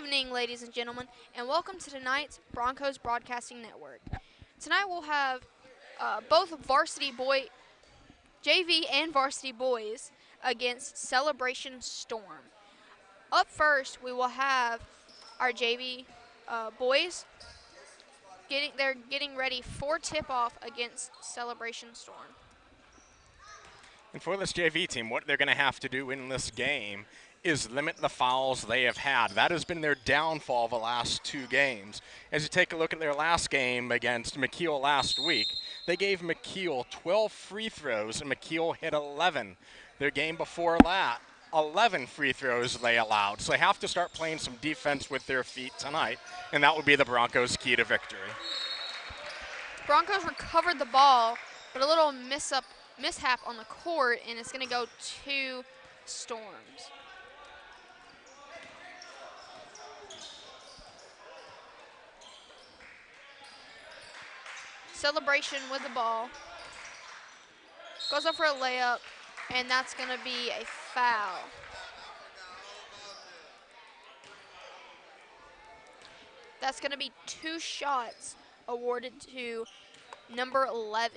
evening, ladies and gentlemen, and welcome to tonight's Broncos Broadcasting Network. Tonight we'll have both varsity boy, JV and varsity boys against Celebration Storm. Up first, we will have our JV boys. They're getting ready for tip-off against Celebration Storm. And for this JV team, what they're going to have to do in this game is limit the fouls they have had. That has been their downfall the last two games. As you take a look at their last game against McKeel last week, they gave McKeel 12 free throws, and McKeel hit 11. Their game before that, 11 free throws they allowed. So they have to start playing some defense with their feet tonight, and that would be the Broncos' key to victory. Broncos recovered the ball, but a little mishap on the court, and it's going to go to Storms. Celebration with the ball. Goes up for a layup, and that's going to be a foul. That's going to be 2 shots awarded to number 11.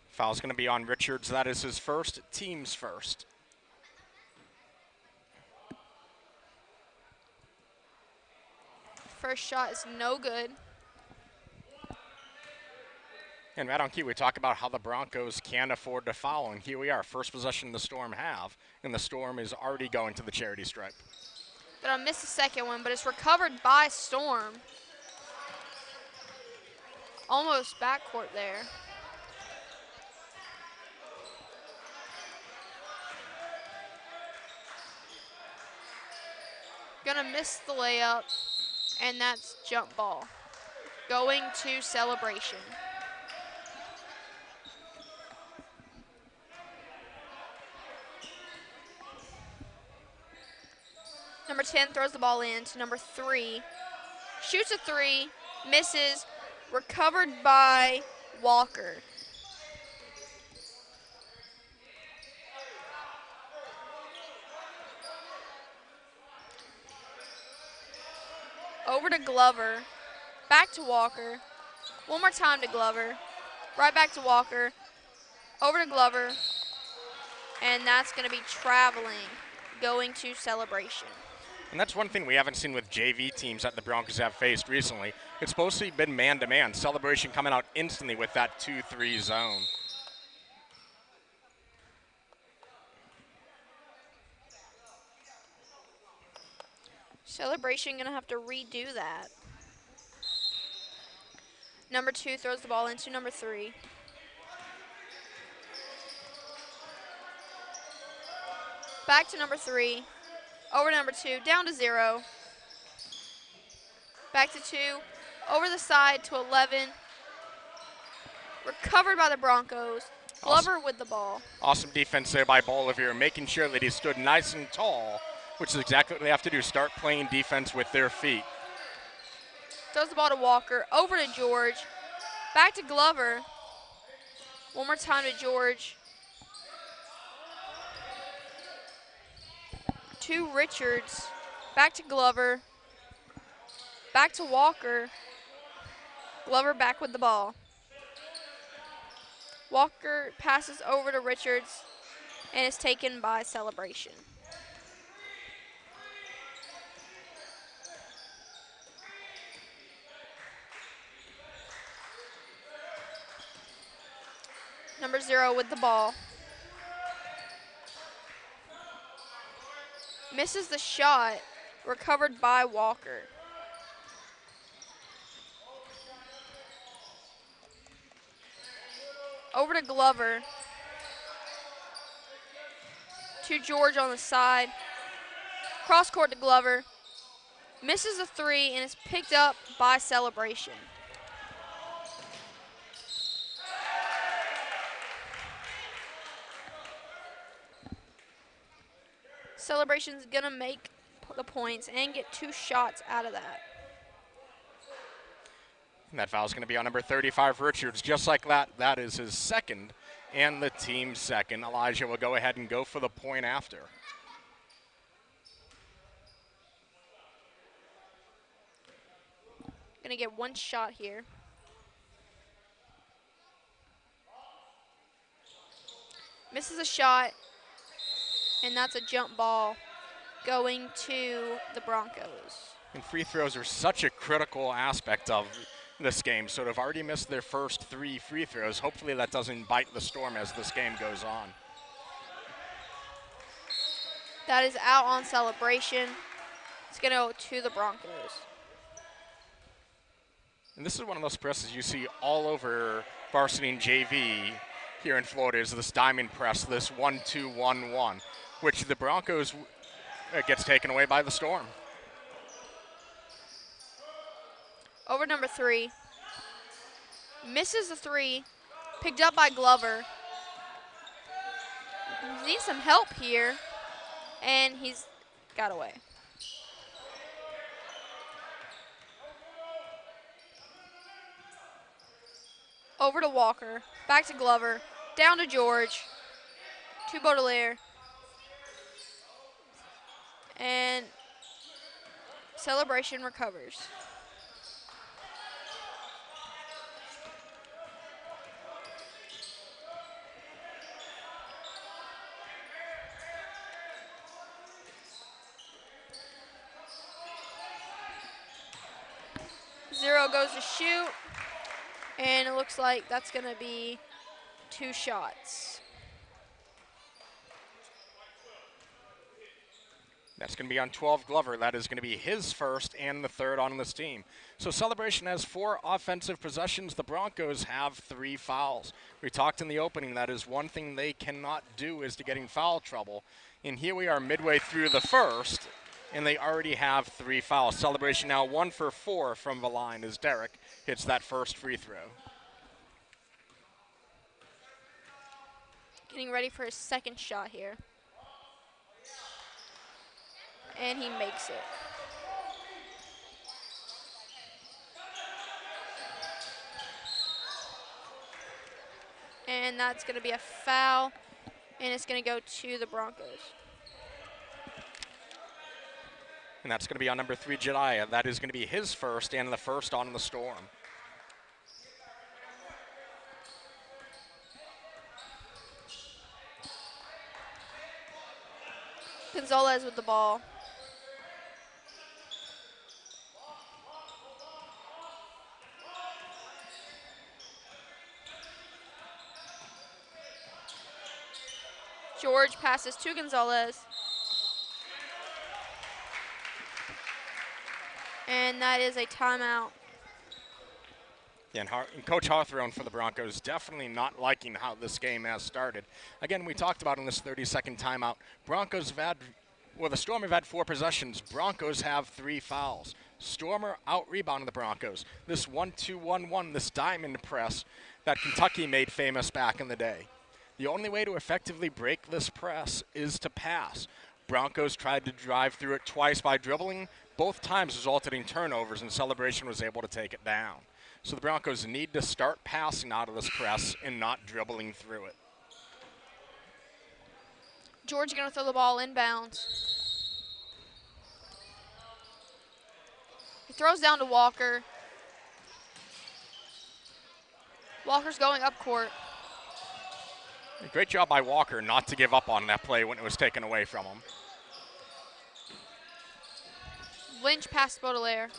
Foul's going to be on Richards. That is his first, team's first. First shot is no good. And right on cue, we talk about how the Broncos can't afford to foul, and here we are, first possession the Storm have, and the Storm is already going to the charity stripe. Gonna miss the second one, but it's recovered by Storm. Almost backcourt there. Gonna miss the layup, and that's jump ball. Going to Celebration. Number 10 throws the ball in to number 3. Shoots a 3, misses, recovered by Walker. Over to Glover, back to Walker, one more time to Glover, right back to Walker, over to Glover, and that's going to be traveling, going to Celebration. And that's one thing we haven't seen with JV teams that the Broncos have faced recently. It's supposed to have been man-to-man. Celebration coming out instantly with that 2-3 zone. Celebration going to have to redo that. Number 2 throws the ball into number 3. Back to number 3. Over to number 2, down to 0. Back to 2, over the side to 11. Recovered by the Broncos. Glover with the ball. Awesome defense there by Bolivier, making sure that he stood nice and tall, which is exactly what they have to do, start playing defense with their feet. Throws the ball to Walker, over to George. Back to Glover. One more time to George. To Richards, back to Glover, back to Walker, Glover back with the ball. Walker passes over to Richards and is taken by Celebration. Number 0 with the ball. Misses the shot, recovered by Walker. Over to Glover. To George on the side. Cross court to Glover. Misses a 3 and is picked up by Celebration. Celebration's gonna make the points and get 2 shots out of that. And that foul is going to be on number 35, Richards. Just like that, that is his second and the team's second. Elijah will go ahead and go for the point after. Gonna get one shot here. Misses a shot, and that's a jump ball going to the Broncos. And free throws are such a critical aspect of this game. So they've already missed their first 3 free throws. Hopefully that doesn't bite the Storm as this game goes on. That is out on celebration. It's going to go to the Broncos. And this is one of those presses you see all over varsity and JV here in Florida is this diamond press, this 1-2-1-1, which the Broncos gets taken away by the Storm. Over number 3. Misses the 3. Picked up by Glover. He needs some help here. And he's got away. Over to Walker. Back to Glover. Down to George. To Baudelaire. And celebration recovers. Zero goes to shoot, and it looks like that's going to be 2 shots. That's going to be on 12 Glover. That is going to be his first and the third on this team. So Celebration has 4 offensive possessions. The Broncos have 3 fouls. We talked in the opening, that is one thing they cannot do is to get in foul trouble. And here we are midway through the first, and they already have 3 fouls. Celebration now 1 for 4 from the line as Derek hits that first free throw. Getting ready for his second shot here. And he makes it. And that's going to be a foul, and it's going to go to the Broncos. And that's going to be on number 3, Jediah. That is going to be his first and the first on the Storm. Gonzalez with the ball. George passes to Gonzalez. And that is a timeout. Yeah, and Coach Hawthorne for the Broncos definitely not liking how this game has started. Again, we talked about in this 30-second timeout, the Storm have had 4 possessions. Broncos have 3 fouls. Stormer out-rebounded the Broncos. This 1-2-1-1, this diamond press that Kentucky made famous back in the day. The only way to effectively break this press is to pass. Broncos tried to drive through it twice by dribbling. Both times resulted in turnovers, and Celebration was able to take it down. So the Broncos need to start passing out of this press and not dribbling through it. George going to throw the ball inbounds. He throws down to Walker. Walker's going up court. Great job by Walker not to give up on that play when it was taken away from him. Lynch past Baudelaire.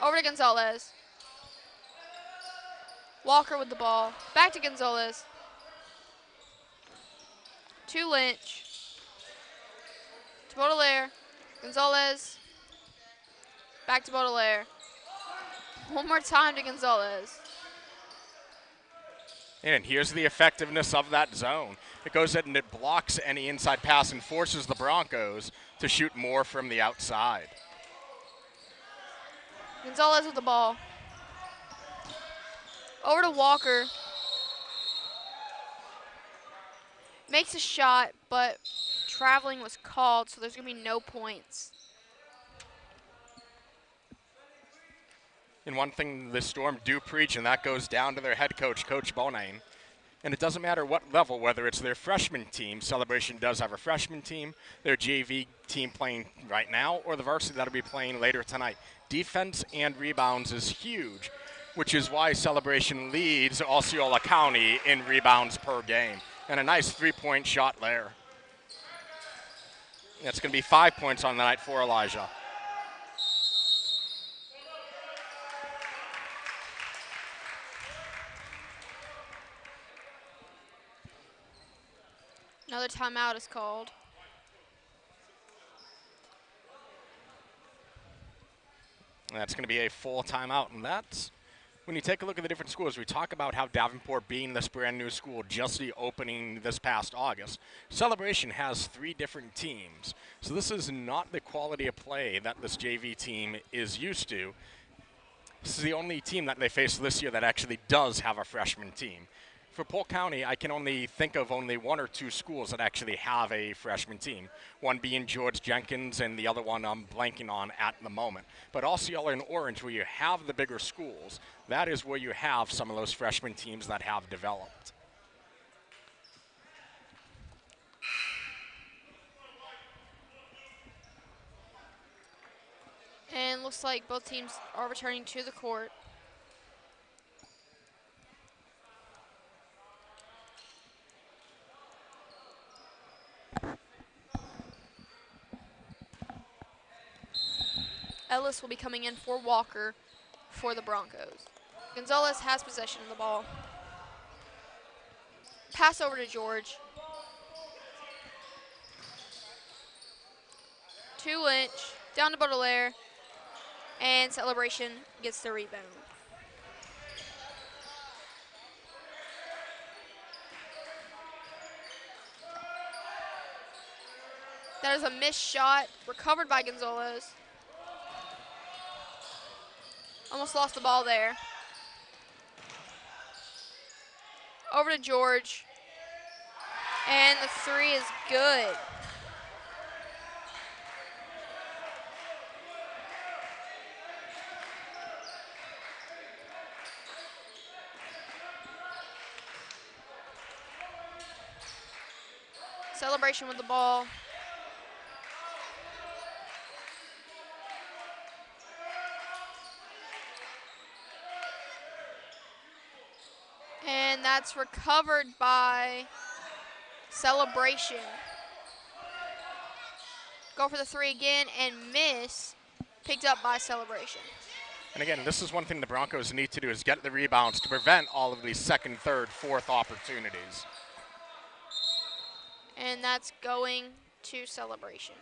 Over to Gonzalez. Walker with the ball. Back to Gonzalez. To Lynch. To Baudelaire. Gonzalez. Back to Baudelaire. One more time to Gonzalez. And here's the effectiveness of that zone. It goes in and it blocks any inside pass and forces the Broncos to shoot more from the outside. Gonzalez with the ball. Over to Walker. Makes a shot, but traveling was called, so there's going to be no points. And one thing the Storm do preach, and that goes down to their head coach, Coach Bonane. And it doesn't matter what level, whether it's their freshman team, Celebration does have a freshman team, their JV team playing right now, or the varsity that'll be playing later tonight. Defense and rebounds is huge, which is why Celebration leads Osceola County in rebounds per game. And a nice three-point shot there. That's going to be 5 points on the night for Elijah. Another timeout is called. And that's going to be a full timeout, and that's when you take a look at the different schools. We talk about how Davenport being this brand new school, just the opening this past August. Celebration has 3 different teams, so this is not the quality of play that this JV team is used to. This is the only team that they face this year that actually does have a freshman team. For Polk County, I can only think of only 1 or 2 schools that actually have a freshman team, one being George Jenkins and the other one I'm blanking on at the moment. But Osceola and Orange, where you have the bigger schools, that is where you have some of those freshman teams that have developed. And looks like both teams are returning to the court. Ellis will be coming in for Walker for the Broncos. Gonzalez has possession of the ball. Pass over to George. To Lynch, down to Baudelaire, and Celebration gets the rebound. That is a missed shot, recovered by Gonzalez. Almost lost the ball there. Over to George. And the 3 is good. Celebration with the ball. And that's recovered by Celebration. Go for the 3 again and miss. Picked up by Celebration. And again, this is one thing the Broncos need to do is get the rebounds to prevent all of these second, third, fourth opportunities. And that's going to Celebration.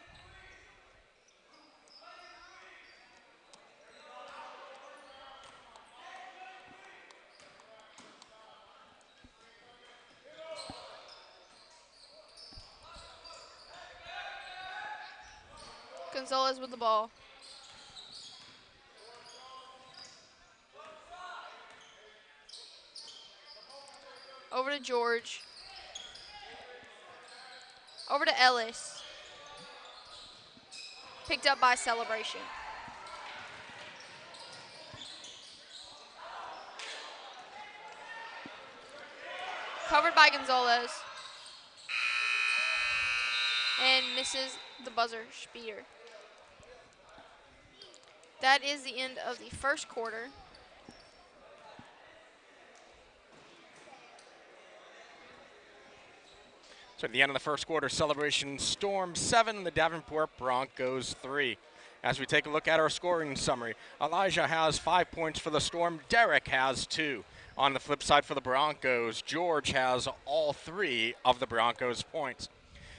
Gonzalez with the ball. Over to George. Over to Ellis. Picked up by Celebration. Covered by Gonzalez. And misses the buzzer beater. That is the end of the first quarter. So at the end of the first quarter, Celebration Storm 7, the Davenport Broncos 3. As we take a look at our scoring summary, Elijah has 5 points for the Storm. Derek has 2. On the flip side for the Broncos, George has all 3 of the Broncos' points.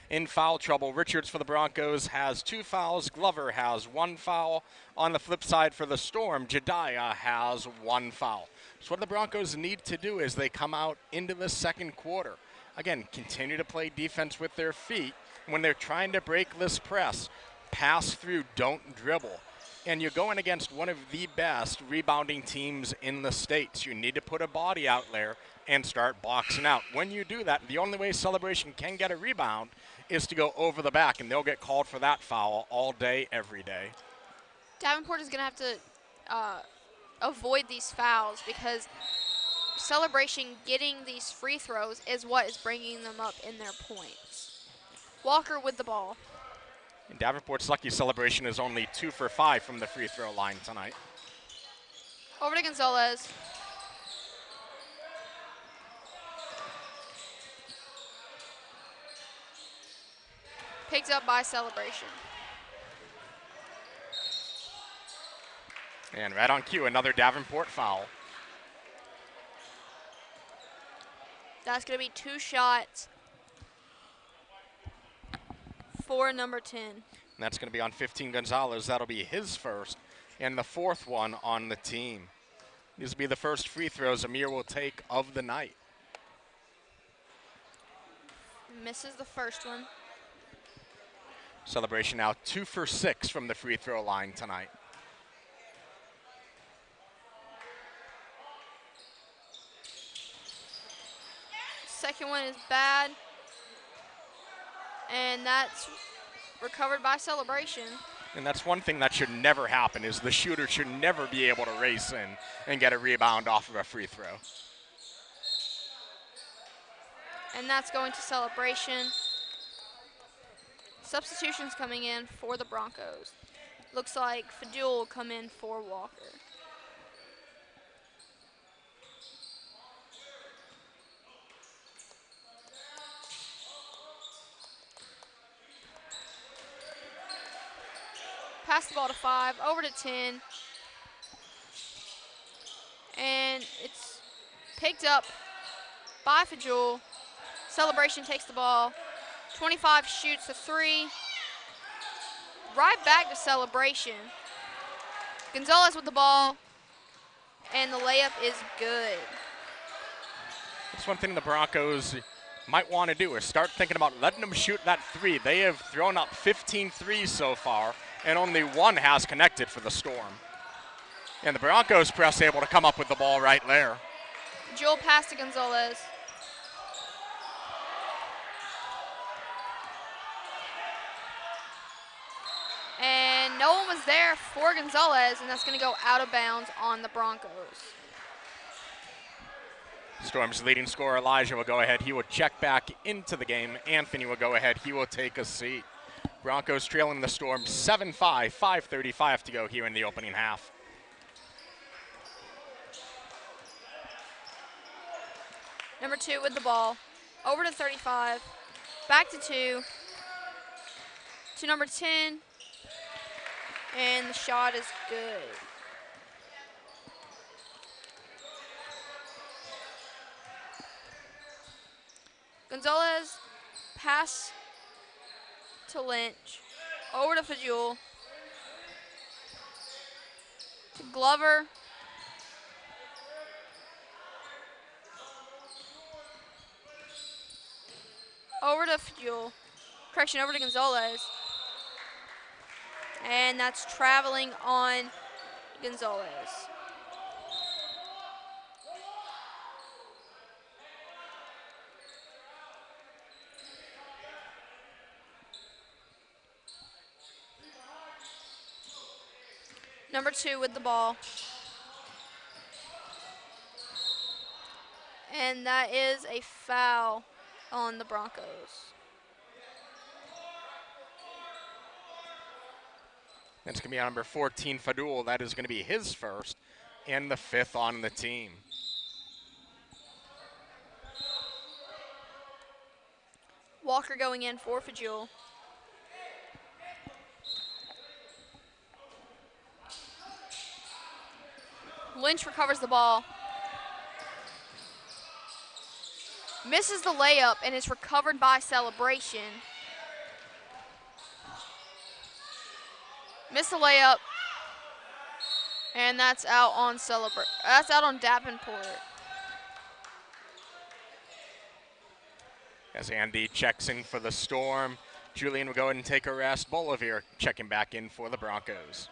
In foul trouble, Richards for the Broncos has 2 fouls. Glover has 1 foul. On the flip side for the Storm, Jediah has 1 foul. So what the Broncos need to do is they come out into the second quarter. Again, continue to play defense with their feet. When they're trying to break this press, pass through, don't dribble. And you're going against one of the best rebounding teams in the States. You need to put a body out there and start boxing out. When you do that, the only way Celebration can get a rebound is to go over the back, and they'll get called for that foul all day, every day. Davenport is going to have to avoid these fouls because Celebration getting these free throws is what is bringing them up in their points. Walker with the ball. And Davenport's lucky Celebration is only 2 for 5 from the free throw line tonight. Over to Gonzalez. Picked up by Celebration. And right on cue, another Davenport foul. That's going to be 2 shots for number 10. And that's going to be on 15 Gonzalez. That'll be his first and the 4th one on the team. These will be the first free throws Amir will take of the night. Misses the first one. Celebration now 2 for 6 from the free throw line tonight. Second one is bad. And that's recovered by Celebration. And that's one thing that should never happen is the shooter should never be able to race in and get a rebound off of a free throw. And that's going to Celebration. Substitutions coming in for the Broncos. Looks like Fadul will come in for Walker. Pass the ball to 5, over to 10. And it's picked up by Fadul. Celebration takes the ball. 25 shoots a 3. Right back to Celebration. Gonzalez with the ball. And the layup is good. That's one thing the Broncos might want to do is start thinking about letting them shoot that 3. They have thrown up 15 threes so far, and only 1 has connected for the Storm. And the Broncos press able to come up with the ball right there. Joel pass to Gonzalez. And no one was there for Gonzalez, and that's going to go out of bounds on the Broncos. Storm's leading scorer, Elijah, will go ahead. He will check back into the game. Anthony will go ahead. He will take a seat. Broncos trailing the Storm 7-5, 5:35 to go here in the opening half. Number 2 with the ball. Over to 35. Back to 2. To number 10. And the shot is good. Gonzalez pass to Lynch. Over to Fadul. To Glover. Over to Fadul. Correction, over to Gonzalez. And that's traveling on Gonzalez. Number 2 with the ball. And that is a foul on the Broncos. That's going to be on number 14, Fadul. That is going to be his first and the 5th on the team. Walker going in for Fadul. Lynch recovers the ball. Misses the layup and is recovered by Celebration. Missed the layup. And that's out on That's out on Davenport. As Andy checks in for the Storm, Julian will go ahead and take a rest. Bolivar checking back in for the Broncos.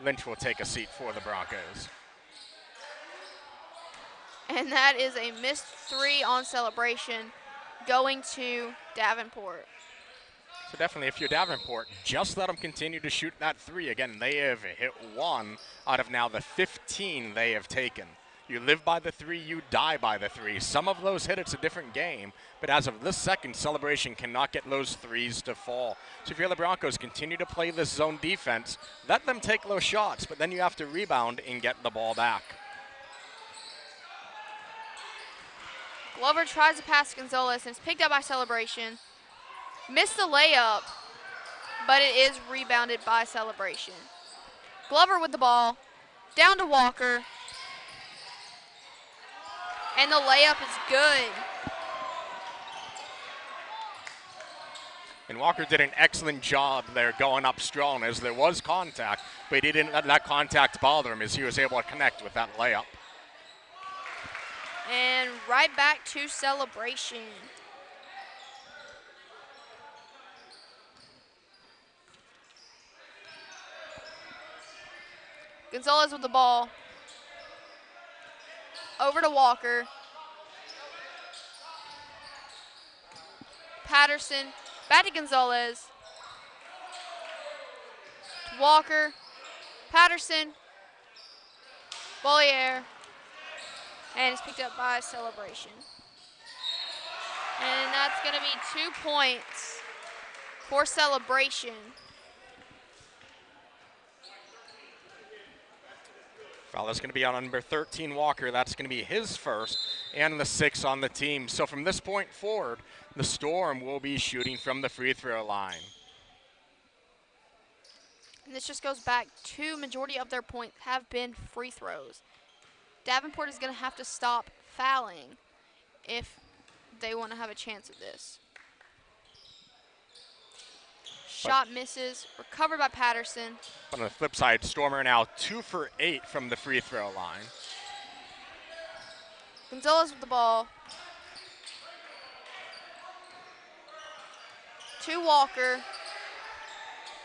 Lynch will take a seat for the Broncos. And that is a missed 3 on Celebration going to Davenport. So definitely, if you're Davenport, just let them continue to shoot that three. Again, they have hit 1 out of now the 15 they have taken. You live by the three, you die by the three. Some of those hit, it's a different game, but as of this second, Celebration cannot get those threes to fall. So if you're the Broncos, continue to play this zone defense. Let them take those shots, but then you have to rebound and get the ball back. Glover tries to pass Gonzalez, and it's picked up by Celebration. Missed the layup, but it is rebounded by Celebration. Glover with the ball, down to Walker, and the layup is good. And Walker did an excellent job there going up strong as there was contact, but he didn't let that contact bother him as he was able to connect with that layup. And right back to Celebration. Gonzalez with the ball. Over to Walker. Patterson. Back to Gonzalez. To Walker. Patterson. Bollier. And it's picked up by Celebration. And that's going to be 2 points for Celebration. Foul is going to be on number 13, Walker. That's going to be his first and the 6th on the team. So from this point forward, the Storm will be shooting from the free throw line. And this just goes back to majority of their points have been free throws. Davenport is going to have to stop fouling if they want to have a chance at this. Shot misses, recovered by Patterson. But on the flip side, Stormer now 2 for 8 from the free throw line. Gonzalez with the ball. To Walker.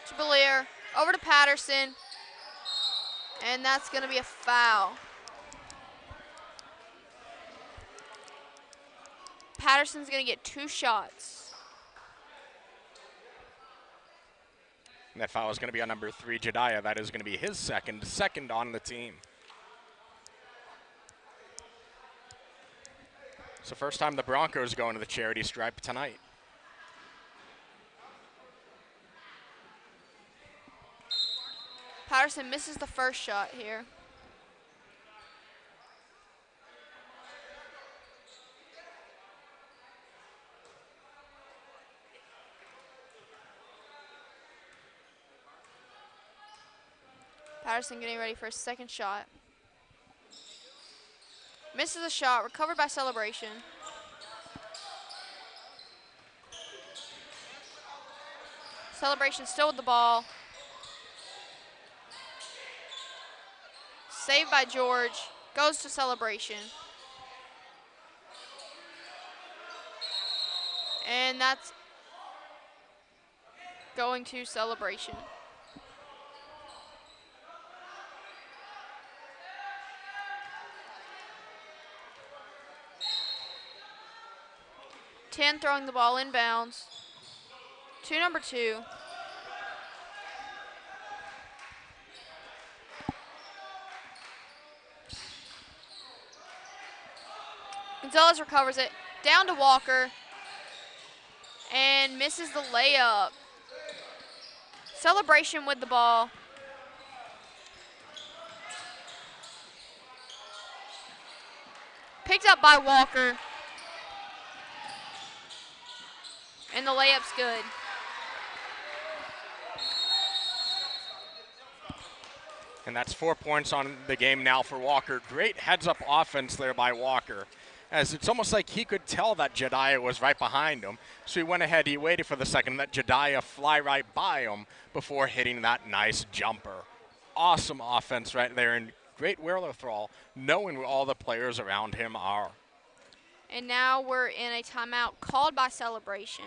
To Belair. Over to Patterson. And that's going to be a foul. Patterson's going to get 2 shots. And that foul is going to be on number 3, Jediah. That is going to be his second on the team. So first time the Broncos go into the charity stripe tonight. Patterson misses the first shot here. Patterson getting ready for his second shot. Misses a shot, recovered by Celebration. Celebration still with the ball. Saved by George, goes to Celebration. And that's going to Celebration. Ten throwing the ball inbounds to number 2. Gonzalez recovers it, down to Walker, and misses the layup. Celebration with the ball. Picked up by Walker. And the layup's good. And that's 4 points on the game now for Walker. Great heads-up offense there by Walker, as it's almost like he could tell that Jediah was right behind him. So he went ahead, he waited for the second, let Jediah fly right by him before hitting that nice jumper. Awesome offense right there, and great wherewithal, knowing where all the players around him are. And now we're in a timeout called by Celebration.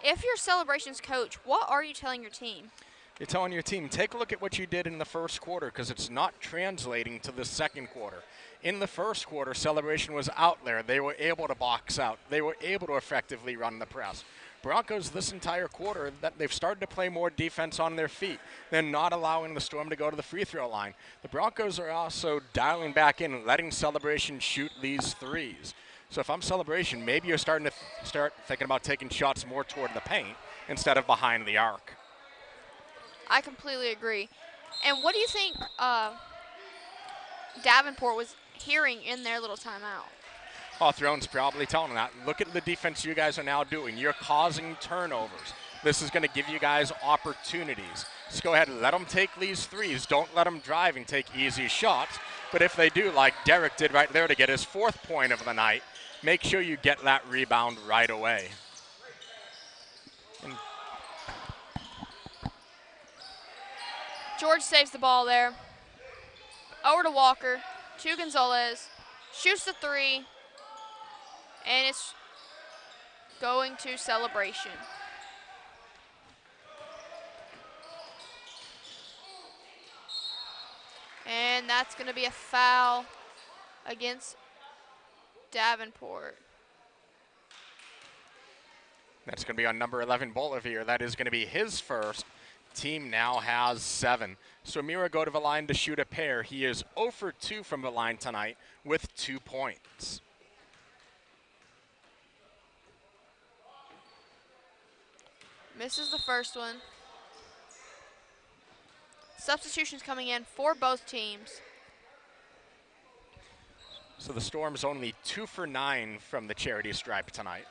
If you're Celebration's coach, what are you telling your team? You're telling your team, take a look at what you did in the first quarter, because it's not translating to the second quarter. In the first quarter, Celebration was out there. They were able to box out. They were able to effectively run the press. Broncos this entire quarter that they've started to play more defense on their feet. They're not allowing the Storm to go to the free throw line. The Broncos are also dialing back in and letting Celebration shoot these threes. So if I'm Celebration, maybe you're starting to start thinking about taking shots more toward the paint instead of behind the arc. I completely agree. And what do you think Davenport was hearing in their little timeout? Hawthorne's probably telling them that. Look at the defense you guys are now doing. You're causing turnovers. This is going to give you guys opportunities. Just go ahead and let them take these threes. Don't let them drive and take easy shots. But if they do, like Derek did right there to get his 4th point of the night, make sure you get that rebound right away. And George saves the ball there. Over to Walker, to Gonzalez, shoots the 3, and it's going to Celebration. And that's going to be a foul against Davenport. that's going to be on number 11, Bolivier. That is going to be his first. Team now has 7. So Mira go to the line to shoot a pair. He is 0 for 2 from the line tonight with 2 points. Misses the first one. Substitutions coming in for both teams. So the Storm's only 2 for 9 from the charity stripe tonight.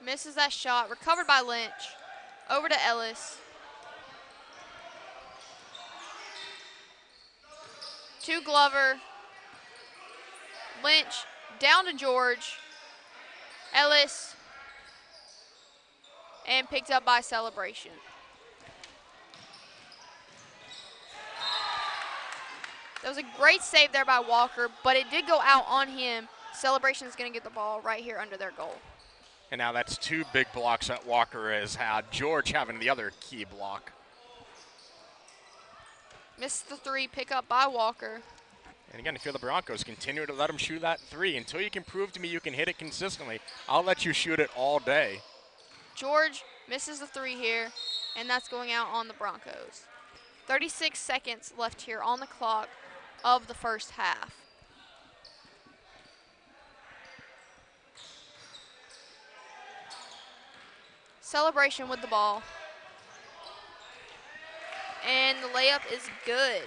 Misses that shot. Recovered by Lynch. Over to Ellis. To Glover. Lynch down to George. Ellis. And picked up by Celebration. That was a great save there by Walker, but it did go out on him. Celebration is going to get the ball right here under their goal. And now that's 2 big blocks that Walker has had. George having the other key block. Missed the 3, pick up by Walker. And again, if you're the Broncos, continue to let him shoot that 3. Until you can prove to me you can hit it consistently, I'll let you shoot it all day. George misses the 3 here, and that's going out on the Broncos. 36 seconds left here on the clock of the first half. Celebration with the ball. And the layup is good.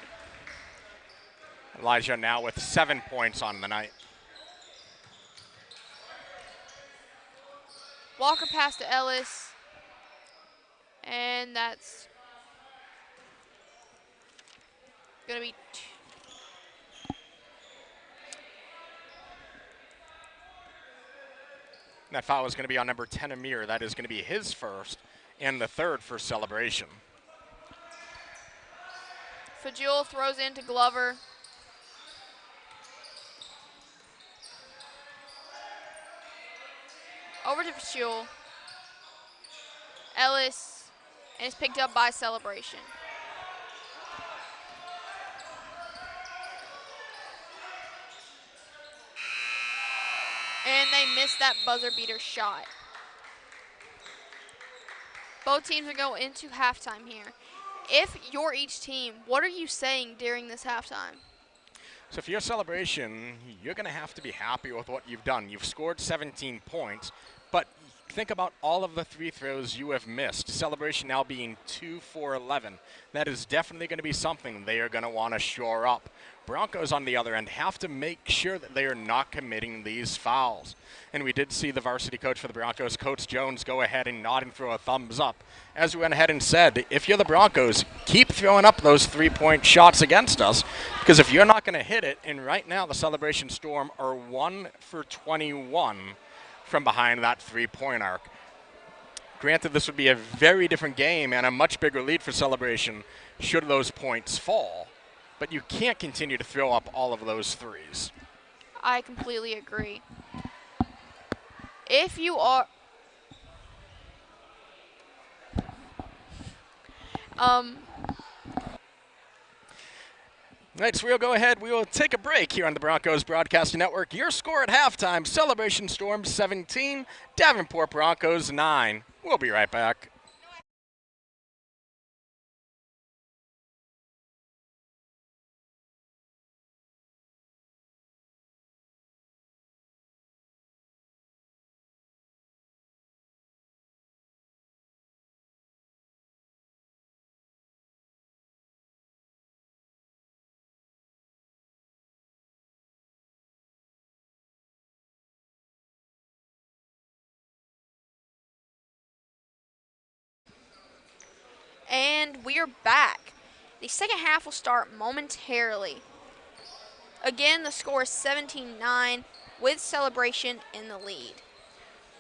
Elijah now with 7 points on the night. Walker pass to Ellis. And that's going to be That foul is going to be on number 10, Amir. That is going to be his first and the 3rd for Celebration. Fajul throws into Glover. Over to Fajul. Ellis, and it's picked up by Celebration. And they missed that buzzer beater shot. Both teams are going into halftime here. If you're each team, what are you saying during this halftime? So if you're Celebration, you're going to have to be happy with what you've done. You've scored 17 points, but think about all of the 3 throws you have missed. Celebration now being 2 for 11. That is definitely going to be something they are going to want to shore up. Broncos, on the other end, have to make sure that they are not committing these fouls. And we did see the varsity coach for the Broncos, Coach Jones, go ahead and nod and throw a thumbs up. As we went ahead and said, if you're the Broncos, keep throwing up those 3-point shots against us, because if you're not going to hit it, and right now the Celebration Storm are 1 for 21 from behind that 3-point arc. Granted, this would be a very different game and a much bigger lead for Celebration should those points fall. But you can't continue to throw up all of those threes. I completely agree. If you are... Next, we'll go ahead. We will take a break here on the Broncos Broadcasting Network. Your score at halftime, Celebration Storm 17, Davenport Broncos 9. We'll be right back. And we are back. The second half will start momentarily. Again, the score is 17-9 with Celebration in the lead.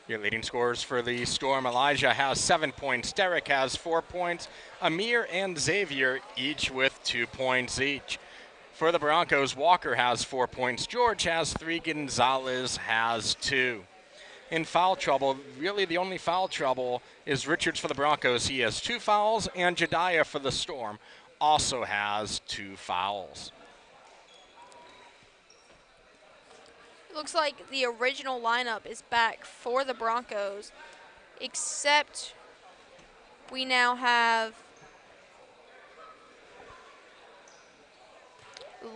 Your leading scorers for the Storm, Elijah has 7 points, Derek has 4 points, Amir and Xavier each with 2 points each. For the Broncos, Walker has 4 points, George has 3, Gonzalez has 2. In foul trouble, really the only foul trouble is Richards for the Broncos. He has 2 fouls, and Jediah for the Storm also has 2 fouls. It looks like the original lineup is back for the Broncos, except we now have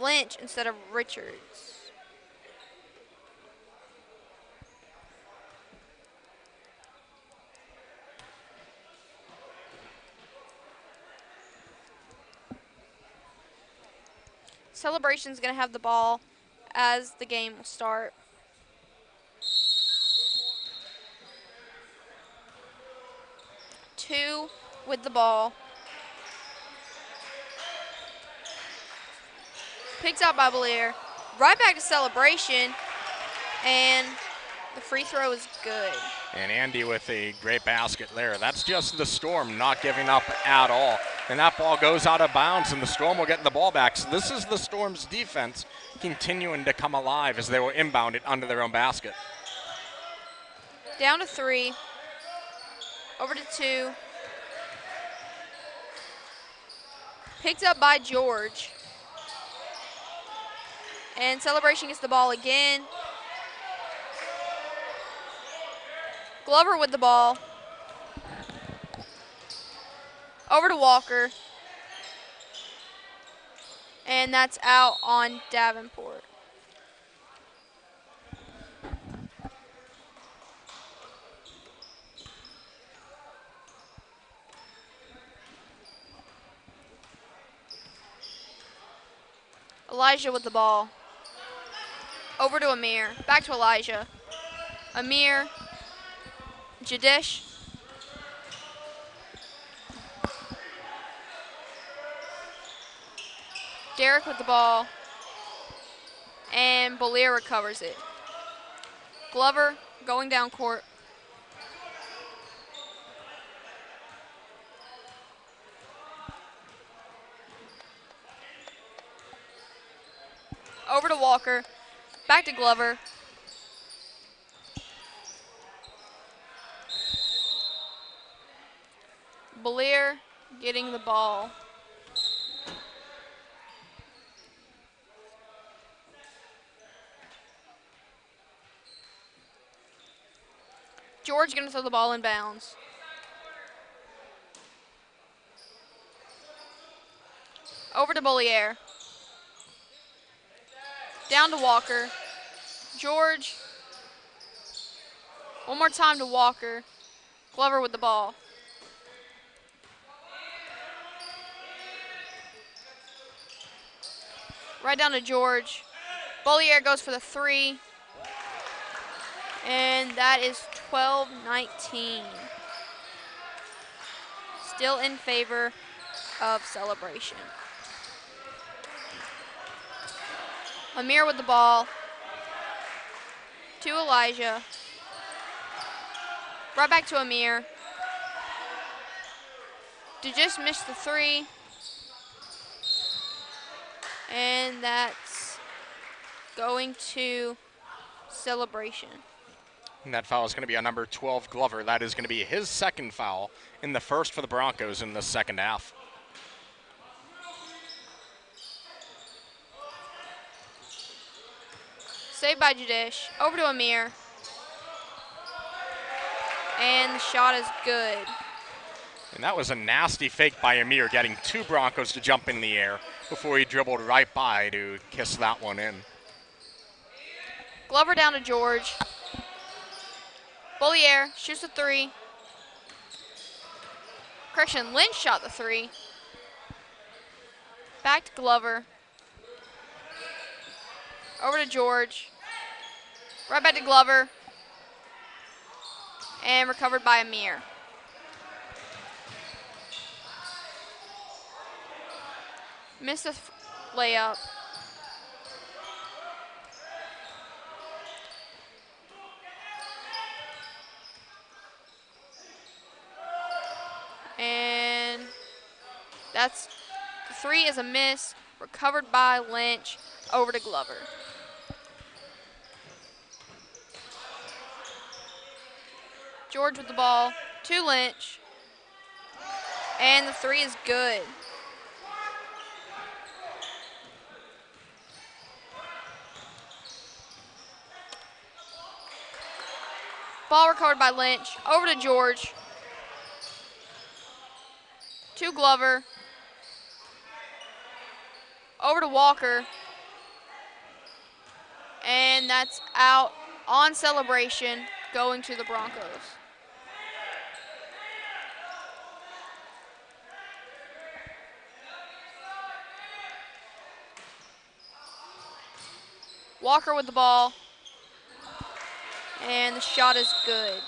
Lynch instead of Richards. Celebration's going to have the ball as the game will start. Two with the ball. Picked out by Belair. Right back to Celebration, and the free throw is good. And Andy with a great basket there. That's just the Storm not giving up at all. And that ball goes out of bounds, and the Storm will get the ball back. So this is the Storm's defense continuing to come alive as they will inbound it under their own basket. Down to 3. Over to 2. Picked up by George. And Celebration gets the ball again. Glover with the ball. Over to Walker. And that's out on Davenport. Elijah with the ball. Over to Amir. Back to Elijah. Amir. Jadesh. Derek with the ball. And Belair recovers it. Glover going down court. Over to Walker. Back to Glover. Belair getting the ball. George going to throw the ball in bounds. Over to Belair. Down to Walker. George. One more time to Walker. Glover with the ball. Right down to George. Belair goes for the 3. And that is 12-19. Still in favor of Celebration. Amir with the ball. To Elijah. Right back to Amir. To just miss the 3. And that's going to Celebration. And that foul is going to be on number 12, Glover. That is going to be his second foul in the first for the Broncos in the second half. Saved by Jadesh. Over to Amir. And the shot is good. And that was a nasty fake by Amir, getting two Broncos to jump in the air before he dribbled right by to kiss that one in. Glover down to George. Bollier shoots the three. Correction, Lynch shot the three. Back to Glover. Over to George. Right back to Glover. And recovered by Amir. Missed the layup. And that's the three is a miss. Recovered by Lynch. Over to Glover. George with the ball to Lynch. And the three is good. Ball recovered by Lynch. Over to George. To Glover. Over to Walker. And that's out on celebration, going to the Broncos. Walker with the ball. And the shot is good.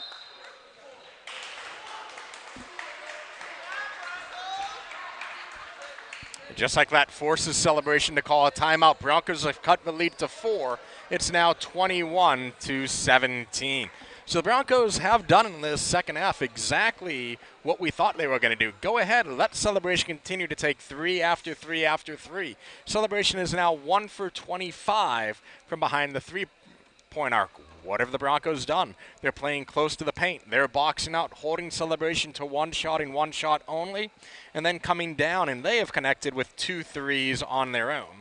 Just like that forces celebration to call a timeout. Broncos have cut the lead to 4. It's now 21-17. So the Broncos have done in this second half exactly what we thought they were going to do. Go ahead, let celebration continue to take 3 after 3 after 3. Celebration is now 1 for 25 from behind the three-point arc. What have the Broncos done? They're playing close to the paint. They're boxing out, holding celebration to one shot and one shot only, and then coming down, and they have connected with 2 threes on their own.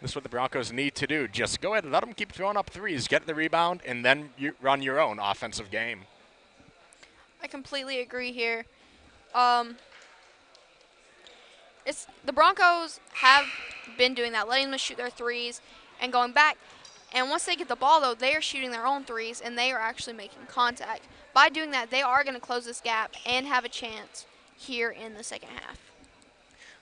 This is what the Broncos need to do. Just go ahead and let them keep throwing up threes, get the rebound, and then you run your own offensive game. I completely agree here. The Broncos have been doing that, letting them shoot their threes and going back. And once they get the ball, though, they are shooting their own threes, and they are actually making contact. By doing that, they are going to close this gap and have a chance here in the second half.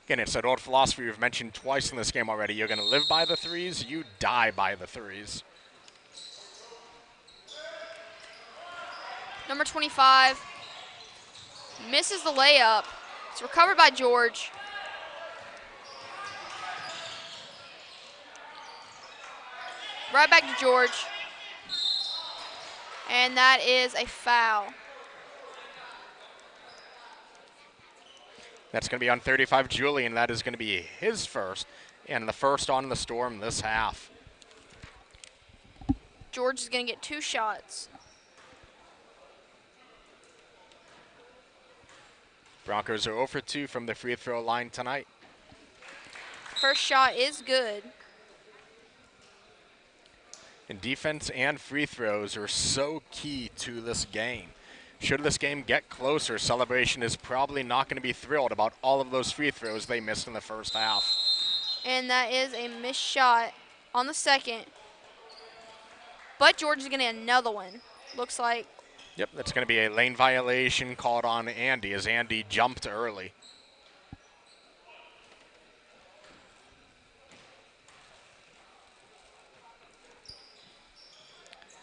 Again, it's that old philosophy we've mentioned twice in this game already. You're going to live by the threes, you die by the threes. Number 25 misses the layup. It's recovered by George. Right back to George. And that is a foul. That's going to be on 35, Julian. That is going to be his first, and the first on the Storm this half. George is going to get 2 shots. Broncos are 0 for 2 from the free throw line tonight. First shot is good. And defense and free throws are so key to this game. Should this game get closer, Celebration is probably not going to be thrilled about all of those free throws they missed in the first half. And that is a missed shot on the second. But George is going to get another one, looks like. Yep, that's going to be a lane violation called on Andy as Andy jumped early.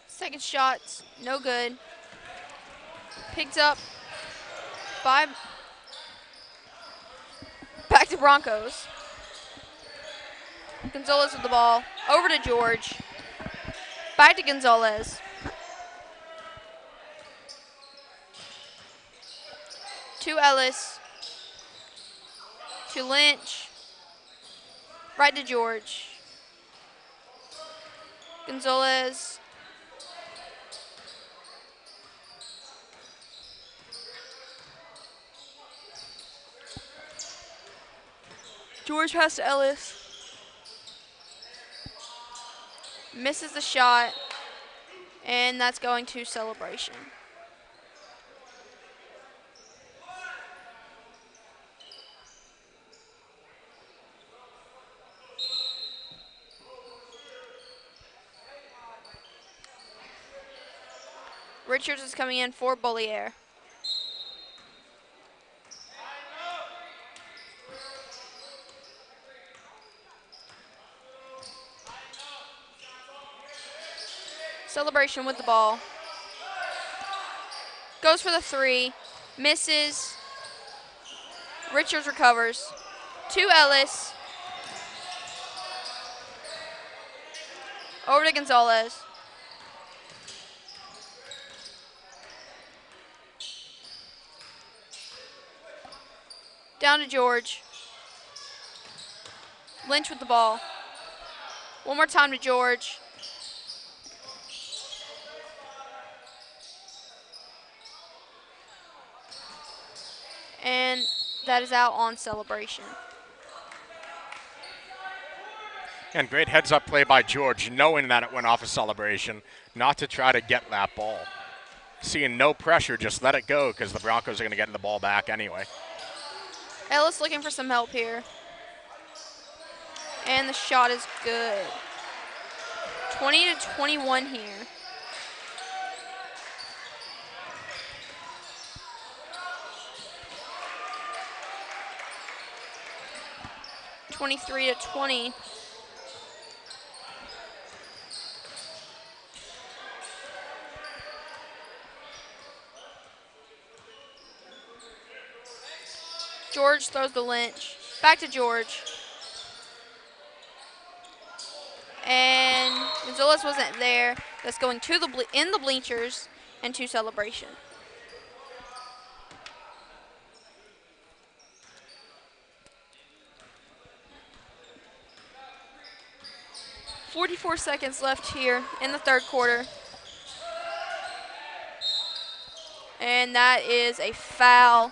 Second shot's no good. Picked up by back to Broncos. Gonzalez with the ball. Over to George. Back to Gonzalez. To Ellis. To Lynch. Right to George. Gonzalez. George pass to Ellis. Misses the shot, and that's going to celebration. Richards is coming in for Bollier. Celebration with the ball. Goes for the three. Misses. Richards recovers. To Ellis. Over to Gonzalez. Down to George. Lynch with the ball. One more time to George. And that is out on celebration. And great heads-up play by George, knowing that it went off a celebration, not to try to get that ball. Seeing no pressure, just let it go because the Broncos are going to get the ball back anyway. Ellis looking for some help here. And the shot is good. 20-21 here. (23-20). George throws the Lynch. Back to George. And Gonzalez wasn't there. That's going to the in the bleachers and to celebration. .44 seconds left here in the third quarter. And that is a foul.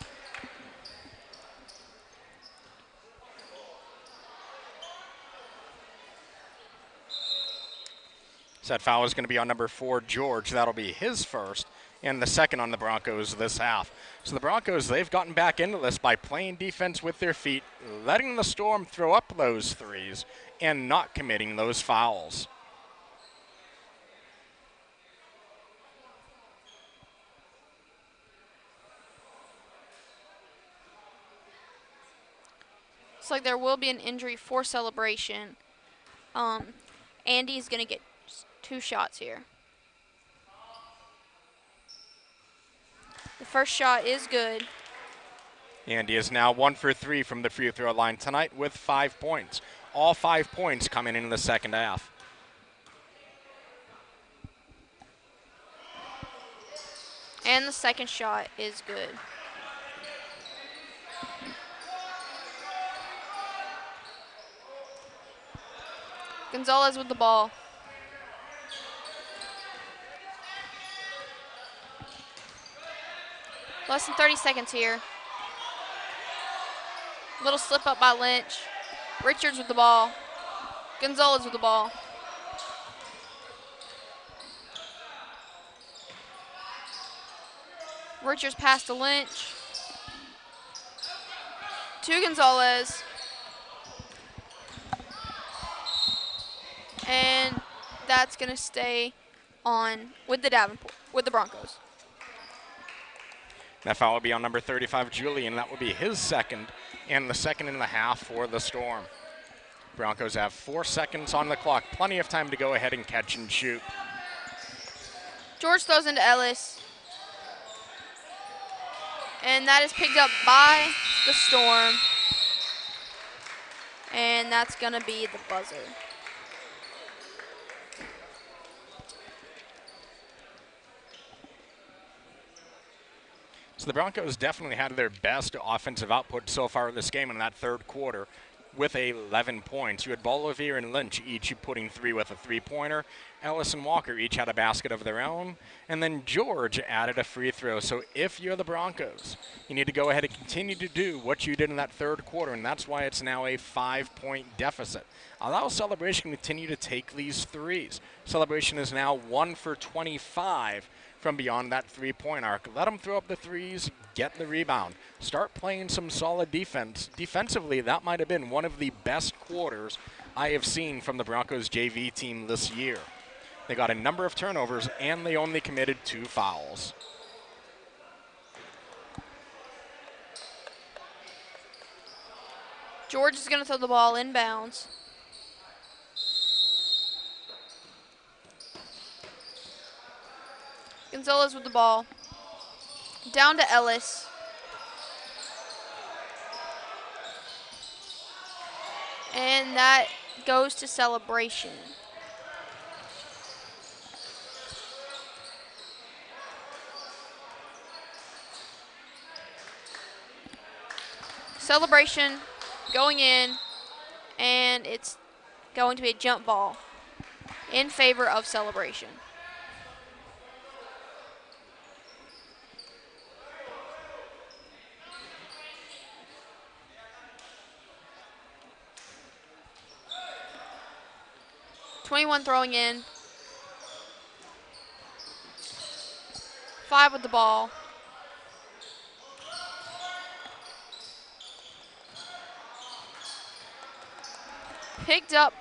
So that foul is going to be on number 4, George. That'll be his first and the second on the Broncos this half. So the Broncos, they've gotten back into this by playing defense with their feet, letting the Storm throw up those threes, and not committing those fouls. Looks like there will be an injury for celebration. Andy's going to get 2 shots here. The first shot is good. Andy is now 1 for 3 from the free throw line tonight with 5 points. All 5 points coming in the second half. And the second shot is good. Gonzalez with the ball. Less than 30 seconds here. Little slip up by Lynch. Richards with the ball. Gonzalez with the ball. Richards pass to Lynch. To Gonzalez. And that's going to stay on with the Broncos. That foul will be on number 35, Julian. That will be his second and the second in the half for the Storm. Broncos have 4 seconds on the clock. Plenty of time to go ahead and catch and shoot. George throws into Ellis. And that is picked up by the Storm. And that's going to be the buzzer. So the Broncos definitely had their best offensive output so far in this game in that third quarter with 11 points. You had Bolivier and Lynch each putting 3 with a 3-pointer. Ellis and Walker each had a basket of their own. And then George added a free throw. So if you're the Broncos, you need to go ahead and continue to do what you did in that third quarter, and that's why it's now a 5-point deficit. allow Celebration to continue to take these threes. Celebration is now 1 for 25 from beyond that three-point arc. Let them throw up the threes, get the rebound. Start playing some solid defense. Defensively, that might have been one of the best quarters I have seen from the Broncos JV team this year. They got a number of turnovers, and they only committed 2 fouls. George is going to throw the ball inbounds. Gonzalez with the ball. Down to Ellis. And that goes to Celebration. Celebration going in, and it's going to be a jump ball in favor of Celebration. .21 throwing in. 5 with the ball. Picked up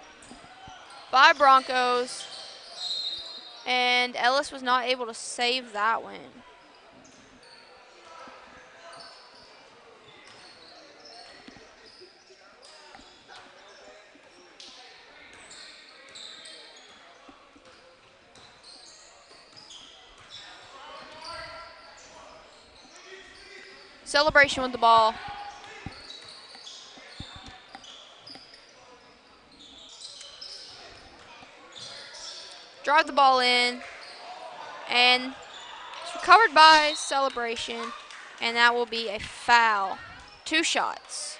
by Broncos, and Ellis was not able to save that one. Celebration with the ball. Drive the ball in, and it's recovered by Celebration, and that will be a foul. 2 shots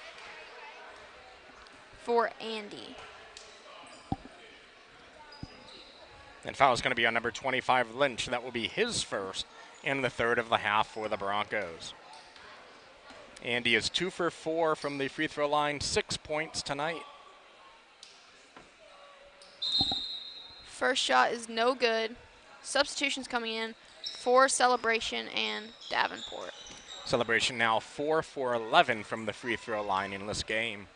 for Andy. And foul is going to be on number 25, Lynch. That will be his first and the third of the half for the Broncos. Andy is 2 for 4 from the free throw line, 6 points tonight. First shot is no good. Substitutions coming in for Celebration and Davenport. Celebration now 4 for 11 from the free throw line in this game.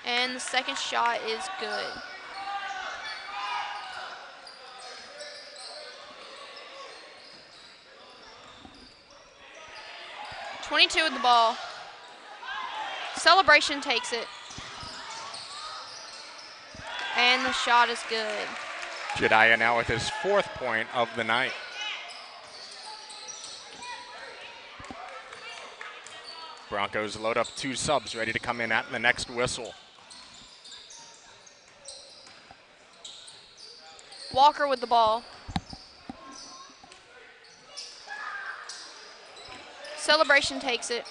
And the second shot is good. .22 with the ball. Celebration takes it. And the shot is good. Jediah now with his 4th point of the night. Broncos load up 2 subs ready to come in at the next whistle. Walker with the ball. Celebration takes it.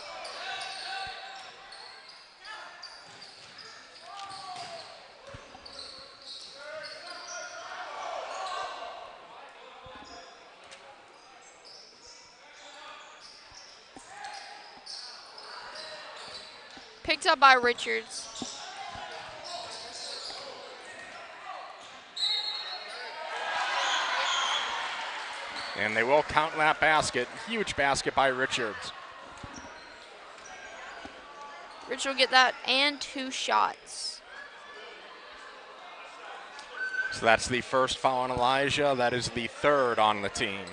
Picked up by Richards. And they will count that basket. Huge basket by Richards. Richards will get that and 2 shots. So that's the first foul on Elijah. That is the 3rd on the team.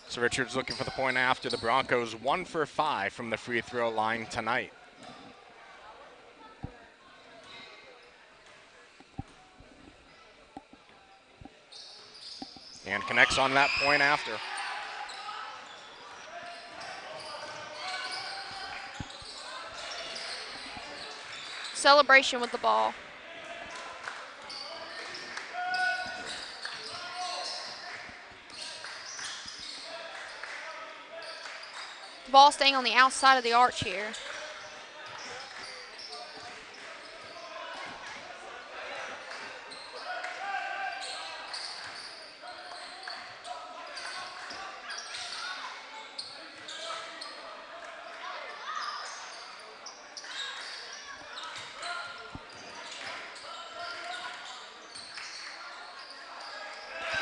So Richards looking for the point after. The Broncos 1 for 5 from the free throw line tonight. And connects on that point after. Celebration with the ball. The ball staying on the outside of the arch here.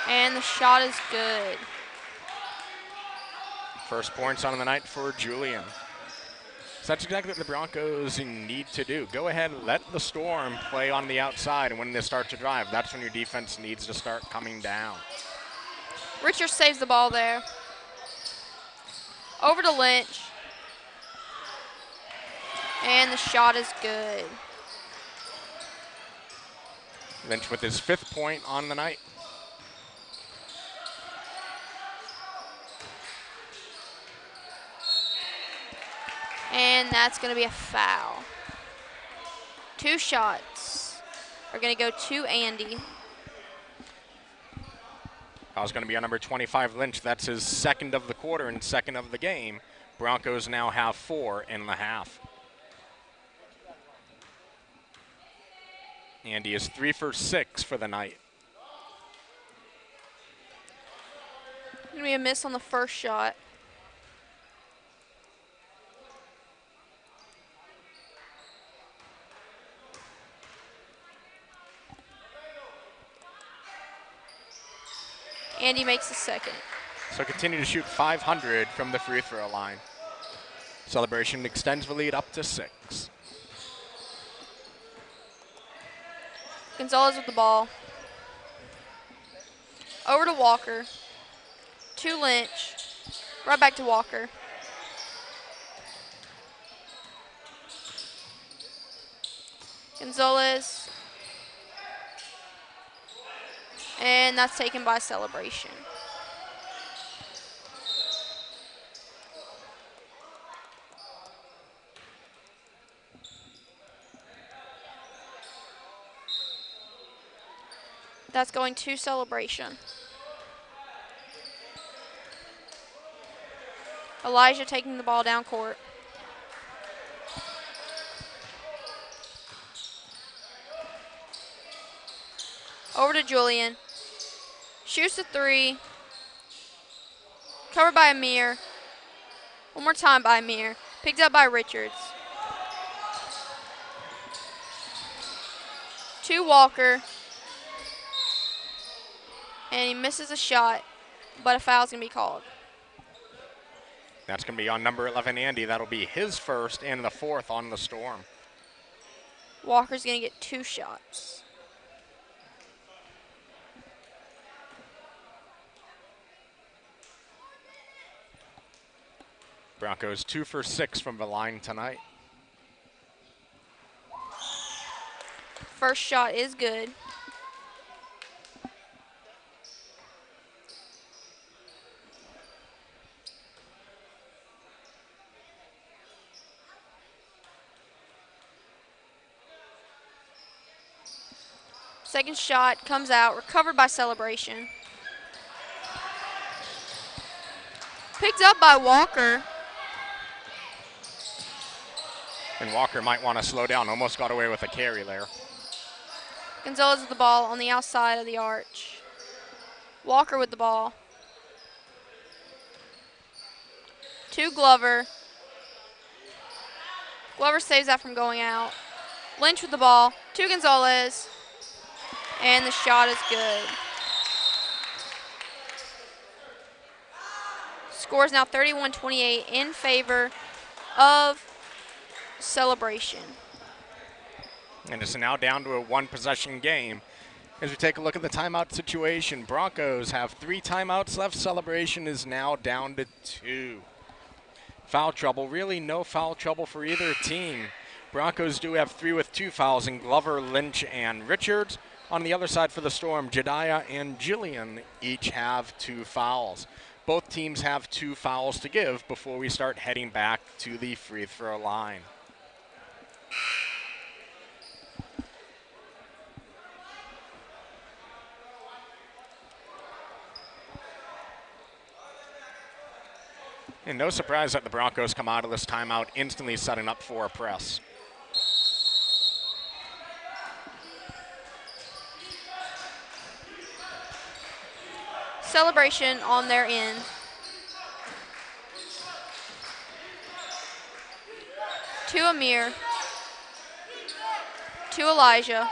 And the shot is good. First points on the night for Julian. So that's exactly what the Broncos need to do. Go ahead, let the Storm play on the outside, and when they start to drive, that's when your defense needs to start coming down. Richards saves the ball there. Over to Lynch. And the shot is good. Lynch with his 5th point on the night. And that's going to be a foul. 2 shots are going to go to Andy. Foul's going to be on number 25, Lynch. That's his 2nd of the quarter and 2nd of the game. Broncos now have 4 in the half. Andy is 3 for 6 for the night. Going to be a miss on the first shot. Andy makes the second. So continue to shoot 500 from the free throw line. Celebration extends the lead up to 6. Gonzalez with the ball. Over to Walker. To Lynch. Right back to Walker. Gonzalez. And that's taken by Celebration. That's going to Celebration. Elijah taking the ball down court. Over to Julian. Shoots a 3. Covered by Amir. One more time by Amir. Picked up by Richards. To Walker. And he misses a shot, but a foul's going to be called. That's going to be on number 11, Andy. That'll be his 1st and the 4th on the Storm. Walker's going to get 2 shots. Broncos 2 for 6 from the line tonight. First shot is good. Second shot comes out, recovered by Celebration. Picked up by Walker. And Walker might want to slow down. Almost got away with a carry there. Gonzalez with the ball on the outside of the arch. Walker with the ball. To Glover. Glover saves that from going out. Lynch with the ball. To Gonzalez. And the shot is good. Score is now 31-28 in favor of Celebration. And it's now down to a 1-possession game. As we take a look at the timeout situation, Broncos have 3 timeouts left. Celebration is now down to 2. Foul trouble, really no foul trouble for either team. Broncos do have 3 with 2 fouls in Glover, Lynch, and Richards. On the other side for the Storm, Jediah and Jillian each have 2 fouls. Both teams have 2 fouls to give before we start heading back to the free throw line. And no surprise that the Broncos come out of this timeout instantly setting up for a press. Celebration on their end. To Amir. To Elijah.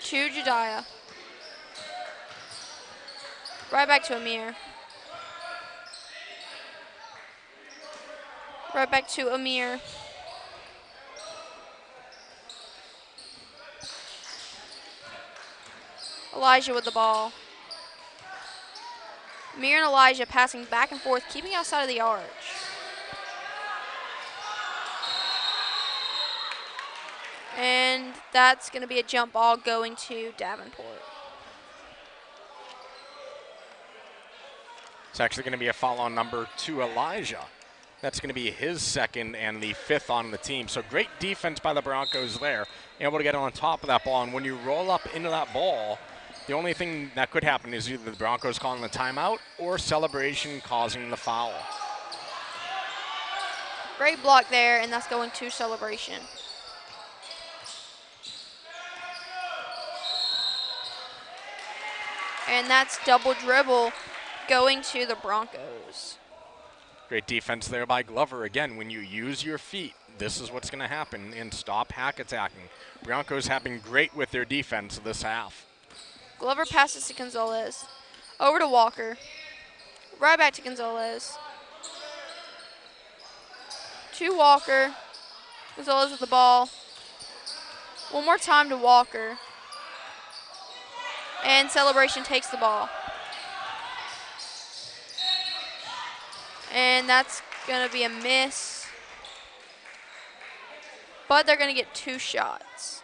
To Jediah. Right back to Amir. Right back to Amir. Elijah with the ball. Amir and Elijah passing back and forth, keeping outside of the arch. And that's going to be a jump ball going to Davenport. It's actually going to be a foul on number 2, Elijah. That's going to be his second and the 5th on the team. So great defense by the Broncos there. Able to get on top of that ball. And when you roll up into that ball, the only thing that could happen is either the Broncos calling the timeout or Celebration causing the foul. Great block there, and that's going to Celebration. And that's double dribble going to the Broncos. Great defense there by Glover. Again, when you use your feet, this is what's going to happen, and stop hack attacking. Broncos have been great with their defense this half. Glover passes to Gonzalez. Over to Walker. Right back to Gonzalez. To Walker. Gonzalez with the ball. One more time to Walker. And Celebration takes the ball. And that's going to be a miss. But they're going to get 2 shots.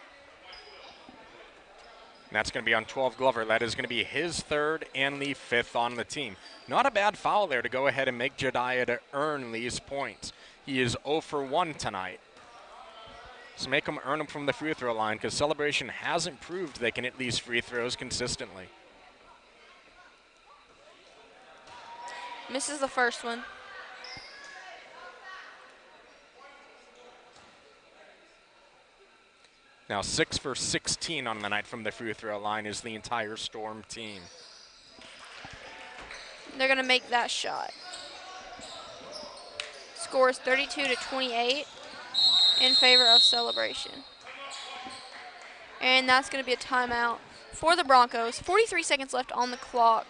And that's going to be on 12 Glover. That is going to be his 3rd and the 5th on the team. Not a bad foul there to go ahead and make Jediah to earn these points. He is 0 for 1 tonight. So make him earn them from the free throw line, because Celebration hasn't proved they can hit these free throws consistently. Misses the first one. Now 6 for 16 on the night from the free throw line is the entire Storm team. They're going to make that shot. Score is 32-28 in favor of Celebration. And that's going to be a timeout for the Broncos. 43 seconds left on the clock.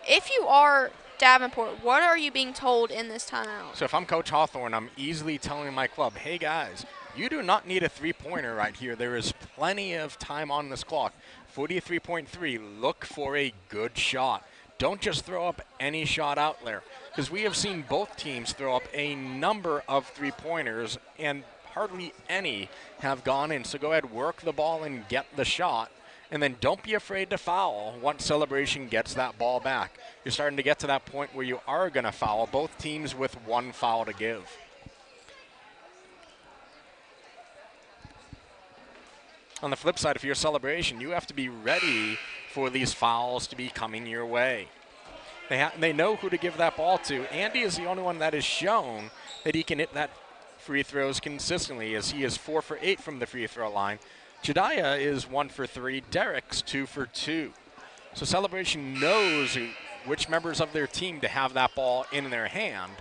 If you are Davenport, what are you being told in this timeout? So if I'm Coach Hawthorne, I'm easily telling my club, hey guys, you do not need a three-pointer right here. There is plenty of time on this clock. 43.3, look for a good shot. Don't just throw up any shot out there, because we have seen both teams throw up a number of three-pointers, and hardly any have gone in. So go ahead, work the ball and get the shot, and then don't be afraid to foul once Celebration gets that ball back. You're starting to get to that point where you are going to foul, both teams with 1 foul to give. On the flip side, if you're a Celebration, you have to be ready for these fouls to be coming your way. They know who to give that ball to. Andy is the only one that has shown that he can hit that free throws consistently, as he is 4 for 8 from the free throw line. Jediah is 1 for 3. Derek's 2 for 2. So Celebration knows which members of their team to have that ball in their hand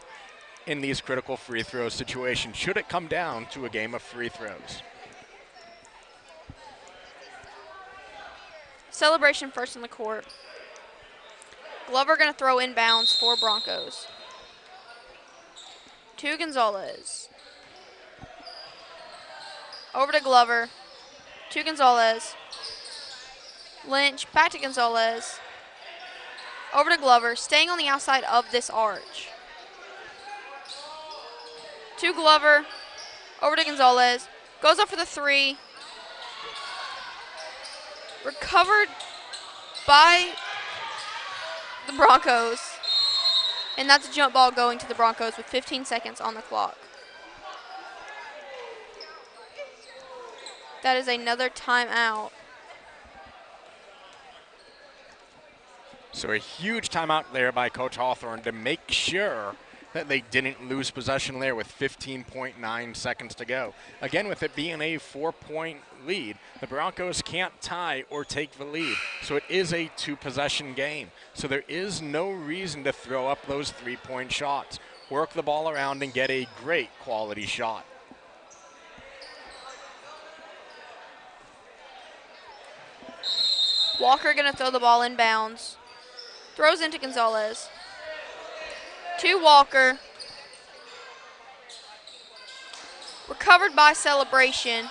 in these critical free throw situations, should it come down to a game of free throws. Celebration first on the court. Glover going to throw inbounds for Broncos. To Gonzalez. Over to Glover. To Gonzalez. Lynch, back to Gonzalez. Over to Glover, staying on the outside of this arch. To Glover. Over to Gonzalez. Goes up for the 3. Recovered by the Broncos. And that's a jump ball going to the Broncos with 15 seconds on the clock. That is another timeout. So a huge timeout there by Coach Hawthorne to make sure that they didn't lose possession there with 15.9 seconds to go. Again, with it being a 4-point lead, the Broncos can't tie or take the lead. So it is a 2-possession game. So there is no reason to throw up those 3-point shots. Work the ball around and get a great quality shot. Walker going to throw the ball in bounds. Throws into Gonzalez. To Walker. Recovered by Celebration.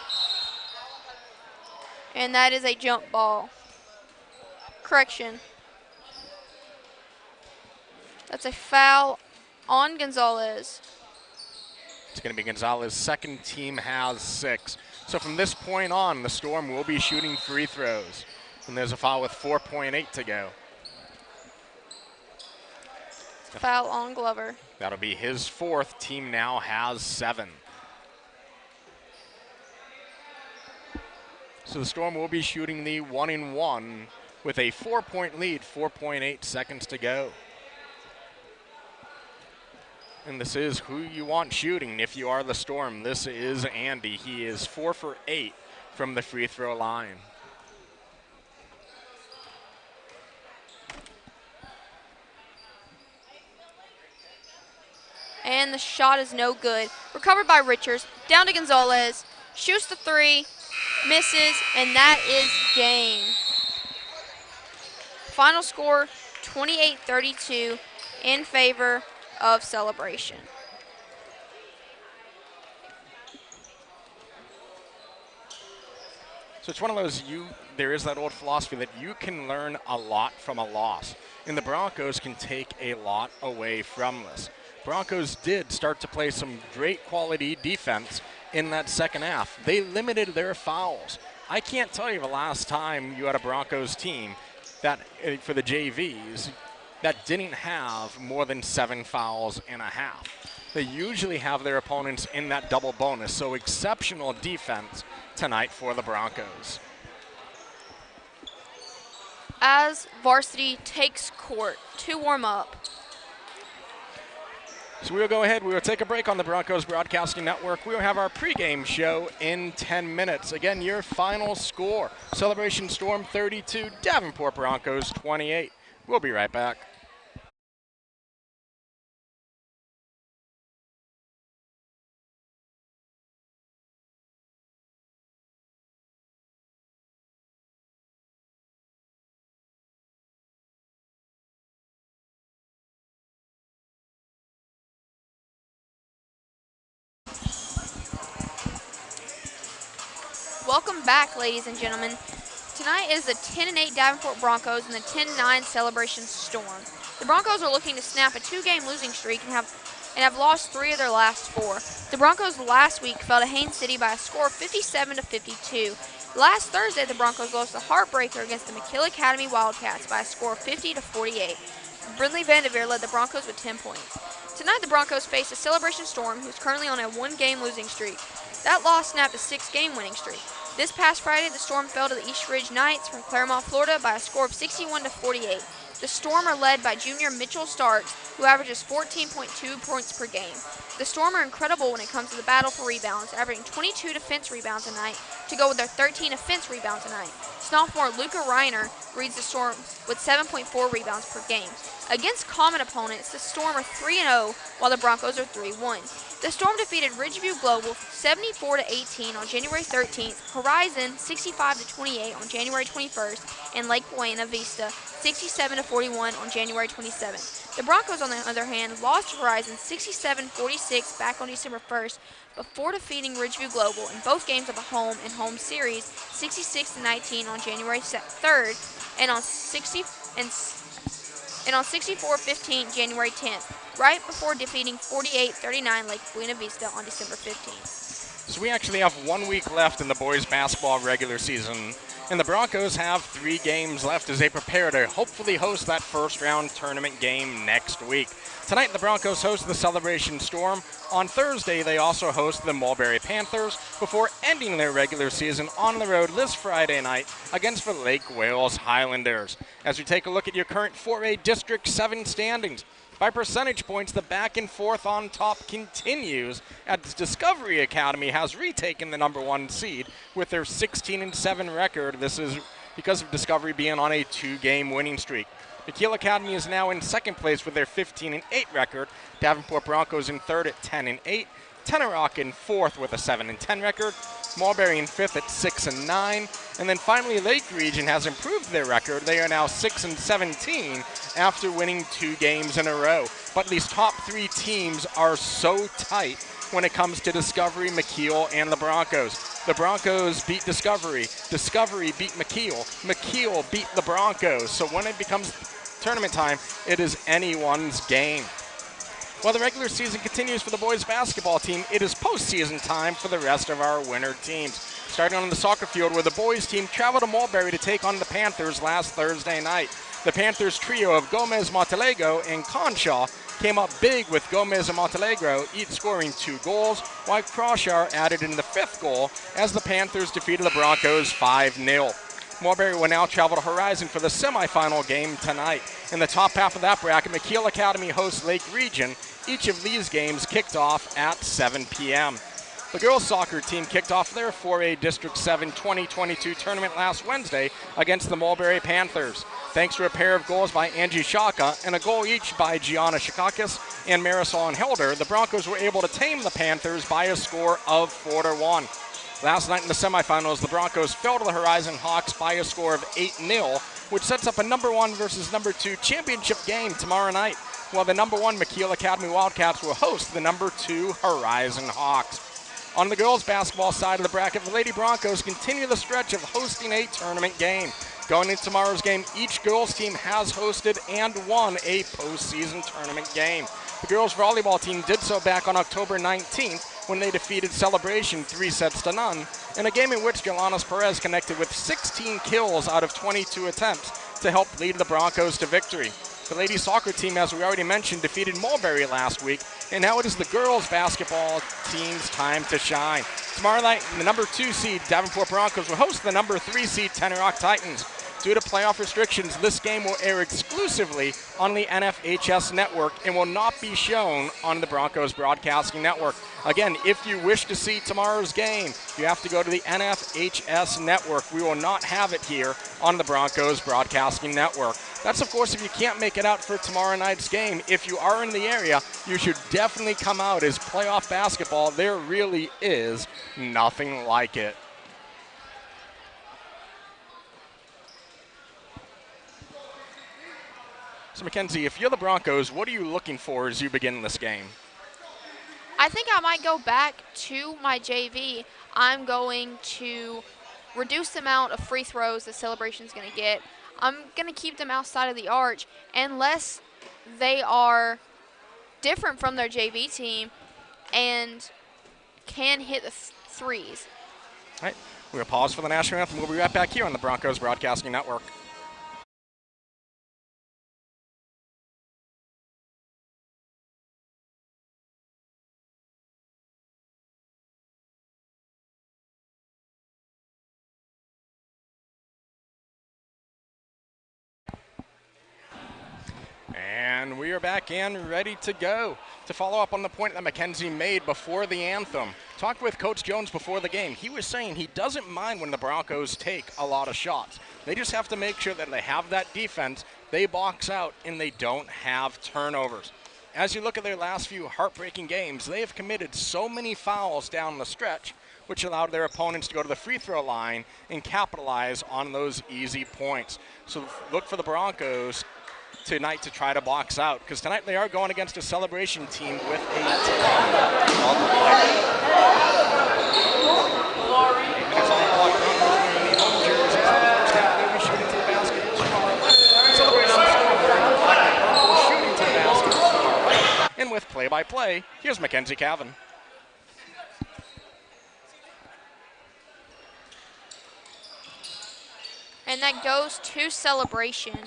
And that is a jump ball. Correction. That's a foul on Gonzalez. It's going to be Gonzalez's second. Team has 6. So from this point on, the Storm will be shooting free throws. And there's a foul with 4.8 to go. Foul on Glover. That'll be his 4th. Team now has 7. So the Storm will be shooting the 1-and-1 with a 4-point lead, 4.8 seconds to go. And this is who you want shooting if you are the Storm. This is Andy. He is 4 for 8 from the free throw line. And the shot is no good. Recovered by Richards. Down to Gonzalez. Shoots the 3. Misses. And that is game. Final score 28-32 in favor of Celebration. So it's one of those, there is that old philosophy that you can learn a lot from a loss. And the Broncos can take a lot away from this. Broncos did start to play some great quality defense in that second half. They limited their fouls. I can't tell you the last time you had a Broncos team that, for the JVs, that didn't have more than 7 fouls and a half. They usually have their opponents in that double bonus, so exceptional defense tonight for the Broncos. As Varsity takes court to warm up. So we will go ahead, we will take a break on the Broncos Broadcasting Network. We will have our pregame show in 10 minutes. Again, your final score, Celebration Storm 32, Davenport Broncos 28. We'll be right back. Welcome back, ladies and gentlemen. Tonight is the 10-8 Davenport Broncos and the 10-9 Celebration Storm. The Broncos are looking to snap a 2-game losing streak and have lost 3 of their last 4. The Broncos last week fell to Haines City by a score of 57-52. Last Thursday, the Broncos lost a heartbreaker against the McKill Academy Wildcats by a score of 50-48. Brindley Vanderveer led the Broncos with 10 points. Tonight, the Broncos face a Celebration Storm, who's currently on a 1-game losing streak. That loss snapped a 6-game winning streak. This past Friday, the Storm fell to the East Ridge Knights from Claremont, Florida by a score of 61-48. The Storm are led by junior Mitchell Starks, who averages 14.2 points per game. The Storm are incredible when it comes to the battle for rebounds, averaging 22 defense rebounds a night to go with their 13 offense rebounds a night. Sophomore Luca Reiner leads the Storm with 7.4 rebounds per game. Against common opponents, the Storm are 3-0, while the Broncos are 3-1. The Storm defeated Ridgeview Global 74-18 on January 13th, Horizon 65-28 on January 21st, and Lake Buena Vista 67-41 on January 27th. The Broncos, on the other hand, lost to Horizon 67-46 back on December 1st, before defeating Ridgeview Global in both games of a home and home series 66-19 on January 3rd, and on 64-15 January 10th. Right before defeating 48-39 Lake Buena Vista on December 15th. So we actually have 1 week left in the boys basketball regular season, and the Broncos have 3 games left as they prepare to hopefully host that first round tournament game next week. Tonight, the Broncos host the Celebration Storm. On Thursday, they also host the Mulberry Panthers before ending their regular season on the road this Friday night against the Lake Wales Highlanders. As we take a look at your current 4A District 7 standings, by percentage points, the back and forth on top continues as Discovery Academy has retaken the #1 seed with their 16-7 record. This is because of Discovery being on a 2-game winning streak. McKeel Academy is now in second place with their 15-8 record. Davenport Broncos in third at 10-8. Tenorock in fourth with a 7-10 record. Mulberry in 5th at 6-9. And then finally, Lake Region has improved their record. They are now 6-17 after winning 2 games in a row. But these top 3 teams are so tight when it comes to Discovery, McKeel, and the Broncos. The Broncos beat Discovery. Discovery beat McKeel. McKeel beat the Broncos. So when it becomes tournament time, it is anyone's game. While the regular season continues for the boys basketball team, it is postseason time for the rest of our winter teams. Starting on the soccer field, where the boys team traveled to Mulberry to take on the Panthers last Thursday night. The Panthers trio of Gomez, Montalego, and Conshaw came up big with Gomez and Montalegro each scoring 2 goals, while Crawshar added in the 5th goal as the Panthers defeated the Broncos 5-0. Mulberry will now travel to Horizon for the semifinal game tonight. In the top half of that bracket, McKeel Academy hosts Lake Region. Each of these games kicked off at 7 p.m. The girls soccer team kicked off their 4A District 7 2022 tournament last Wednesday against the Mulberry Panthers. Thanks to a pair of goals by Angie Shaka and a goal each by Gianna Shakakis and Marisol Helder, the Broncos were able to tame the Panthers by a score of 4-1. Last night in the semifinals, the Broncos fell to the Horizon Hawks by a score of 8-0, which sets up a number 1 versus number 2 championship game tomorrow night, while the number 1 McKeel Academy Wildcats will host the number 2 Horizon Hawks. On the girls' basketball side of the bracket, the Lady Broncos continue the stretch of hosting a tournament game. Going into tomorrow's game, each girls' team has hosted and won a postseason tournament game. The girls' volleyball team did so back on October 19th when they defeated Celebration 3-0 in a game in which Jalanas Perez connected with 16 kills out of 22 attempts to help lead the Broncos to victory. The ladies soccer team, as we already mentioned, defeated Mulberry last week, and now it is the girls basketball team's time to shine. Tomorrow night, the number 2 seed Davenport Broncos will host the number 3 seed Tenor Rock Titans. Due to playoff restrictions, this game will air exclusively on the NFHS network and will not be shown on the Broncos Broadcasting Network. Again, if you wish to see tomorrow's game, you have to go to the NFHS network. We will not have it here on the Broncos Broadcasting Network. That's, of course, if you can't make it out for tomorrow night's game. If you are in the area, you should definitely come out, as playoff basketball, there really is nothing like it. So, Mackenzie, if you're the Broncos, what are you looking for as you begin this game? I think I might go back to my JV. I'm going to reduce the amount of free throws that Celebration's going to get. I'm going to keep them outside of the arch unless they are different from their JV team and can hit the threes. All right, we'll pause for the national anthem. We'll be right back here on the Broncos Broadcasting Network. And we are back in, ready to go. To follow up on the point that Mackenzie made before the anthem, talked with Coach Jones before the game. He was saying he doesn't mind when the Broncos take a lot of shots. They just have to make sure that they have that defense, they box out, and they don't have turnovers. As you look at their last few heartbreaking games, they have committed so many fouls down the stretch, which allowed their opponents to go to the free throw line and capitalize on those easy points. So look for the Broncos tonight to try to box out, because tonight they are going against a Celebration team with a ton of life. It's on the clock. Broncos wearing the home jerseys. First half, they will be shooting to the basket to our left. Celebration still wearing black and purple, shooting to the basket to our right. And with play-by-play, here's Mackenzie Cavan. And that goes to Celebration.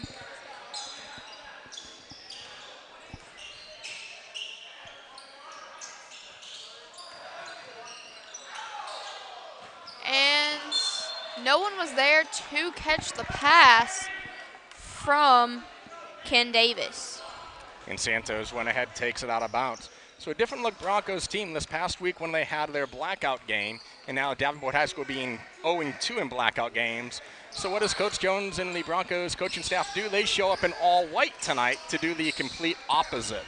And no one was there to catch the pass from Ken Davis. And Santos went ahead, takes it out of bounds. So a different look Broncos team this past week when they had their blackout game, and now Davenport High School being 0-2 in blackout games. So what does Coach Jones and the Broncos coaching staff do? They show up in all white tonight to do the complete opposite.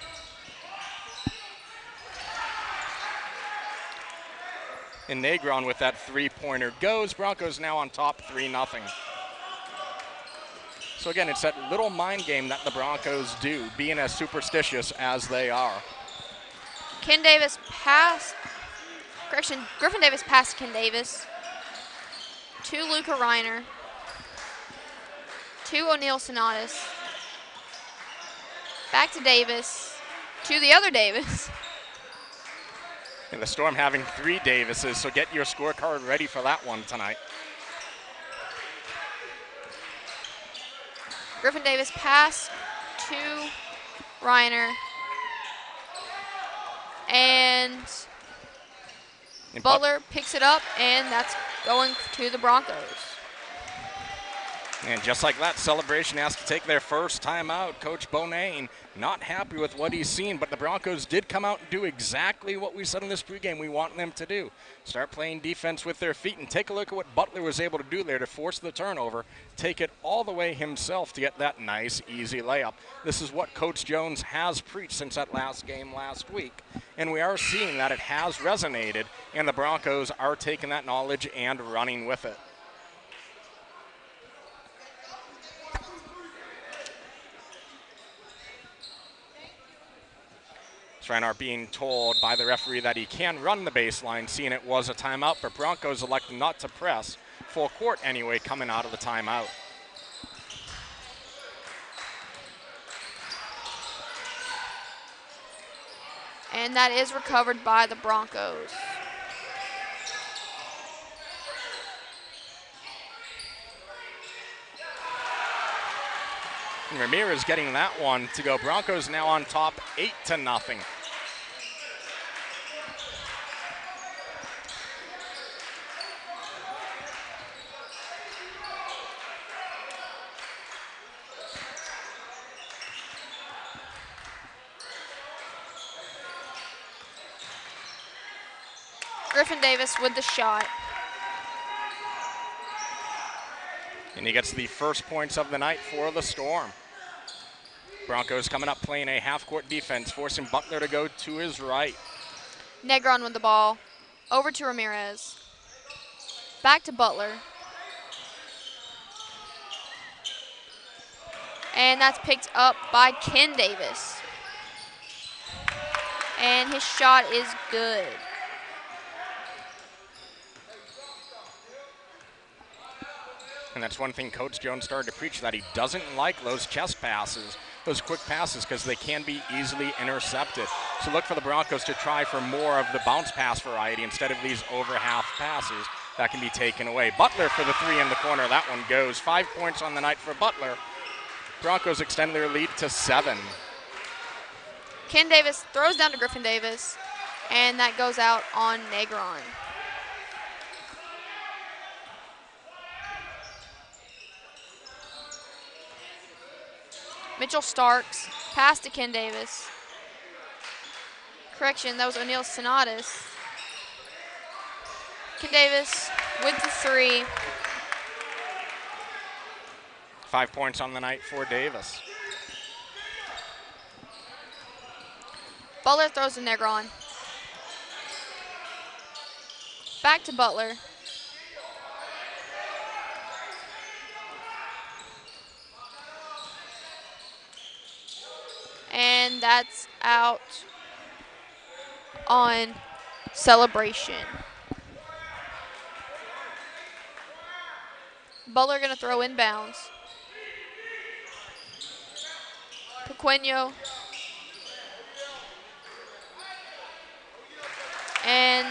And Negron with that three-pointer goes. Broncos now on top 3-0. So again, it's that little mind game that the Broncos do, being as superstitious as they are. Ken Davis passed. Correction, Griffin Davis passed Ken Davis to Luca Reiner to O'Neal Sonatas. Back to Davis to the other Davis. And the Storm having 3 Davises, so get your scorecard ready for that one tonight. Griffin Davis pass to Reiner. And Butler picks it up, and that's going to the Broncos. And just like that, Celebration has to take their first time out. Coach Bonane not happy with what he's seen, but the Broncos did come out and do exactly what we said in this pregame we want them to do. Start playing defense with their feet, and take a look at what Butler was able to do there to force the turnover, take it all the way himself to get that nice, easy layup. This is what Coach Jones has preached since that last game last week, and we are seeing that it has resonated, and the Broncos are taking that knowledge and running with it. Reinhardt being told by the referee that he can run the baseline, seeing it was a timeout, but Broncos elected not to press. Full court anyway coming out of the timeout. And that is recovered by the Broncos. And Ramirez getting that one to go. Broncos now on top 8-0. Griffin Davis with the shot. And he gets the first points of the night for the Storm. Broncos coming up playing a half-court defense, forcing Butler to go to his right. Negron with the ball. Over to Ramirez. Back to Butler. And that's picked up by Ken Davis. And his shot is good. And that's one thing Coach Jones started to preach, that he doesn't like those chest passes, those quick passes, because they can be easily intercepted. So look for the Broncos to try for more of the bounce pass variety instead of these over half passes that can be taken away. Butler for the 3 in the corner. That one goes. 5 points on the night for Butler. Broncos extend their lead to 7. Ken Davis throws down to Griffin Davis, and that goes out on Negron. Mitchell Starks, pass to Ken Davis. Correction, that was O'Neal Sonatas. Ken Davis with the 3. 5 points on the night for Davis. Butler throws to Negron. Back to Butler. And that's out on Celebration. Butler gonna throw inbounds. Pequeno. And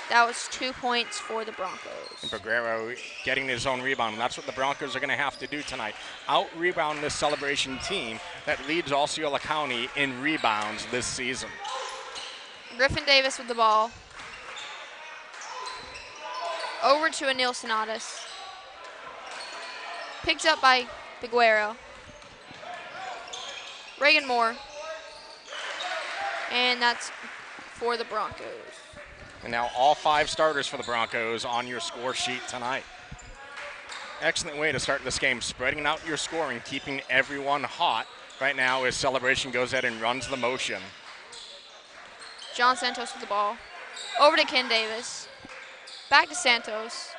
that was 2 points for the Broncos. And Peguero getting his own rebound. And that's what the Broncos are going to have to do tonight. Out-rebound this Celebration team that leads Osceola County in rebounds this season. Griffin Davis with the ball. Over to O'Neal Sonatas. Picked up by Peguero. Reagan Moore. And that's for the Broncos. And now all 5 starters for the Broncos on your score sheet tonight. Excellent way to start this game, spreading out your scoring, keeping everyone hot right now as Celebration goes ahead and runs the motion. John Santos with the ball. Over to Ken Davis. Back to Santos.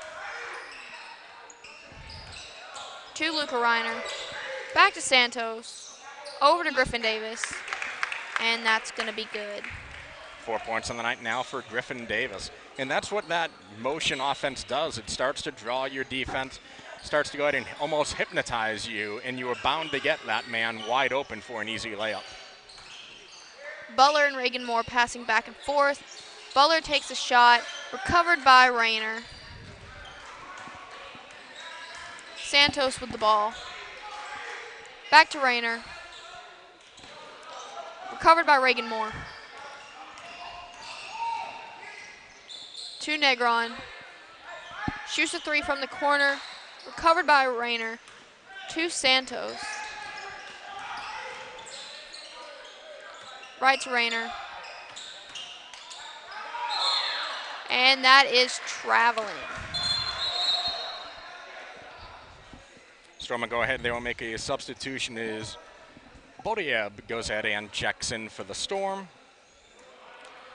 To Luca Reiner. Back to Santos. Over to Griffin Davis. And that's going to be good. 4 points on the night now for Griffin Davis. And that's what that motion offense does. It starts to draw your defense, starts to go ahead and almost hypnotize you, and you are bound to get that man wide open for an easy layup. Butler and Reagan Moore passing back and forth. Butler takes a shot, recovered by Rayner. Santos with the ball. Back to Rayner. Recovered by Reagan Moore. To Negron. Shoots a three from the corner. Recovered by Rayner. To Santos. Right to Rayner. And that is traveling. Storm will go ahead. They will make a substitution. Is Bodieb goes ahead and checks in for the Storm.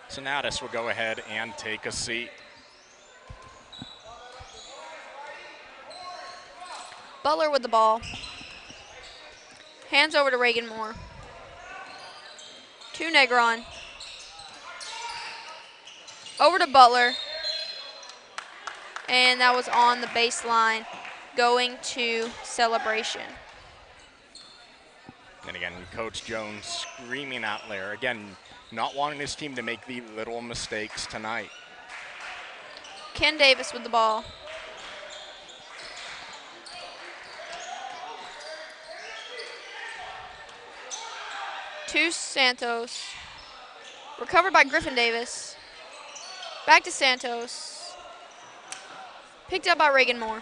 Sonatus will go ahead and take a seat. Butler with the ball. Hands over to Reagan Moore. To Negron. Over to Butler. And that was on the baseline, going to celebration. And again, Coach Jones screaming out there. Again, not wanting his team to make the little mistakes tonight. Ken Davis with the ball. To Santos. Recovered by Griffin Davis. Back to Santos. Picked up by Reagan Moore.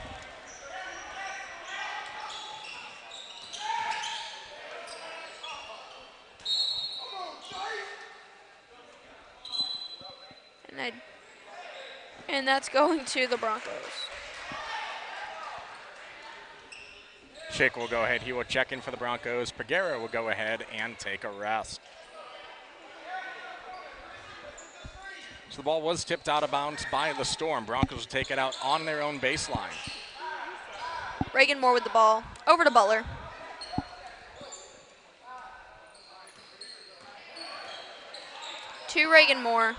And that's going to the Broncos. Shake will go ahead. He will check in for the Broncos. Peguera will go ahead and take a rest. So the ball was tipped out of bounds by the Storm. Broncos will take it out on their own baseline. Reagan Moore with the ball. Over to Butler. To Reagan Moore.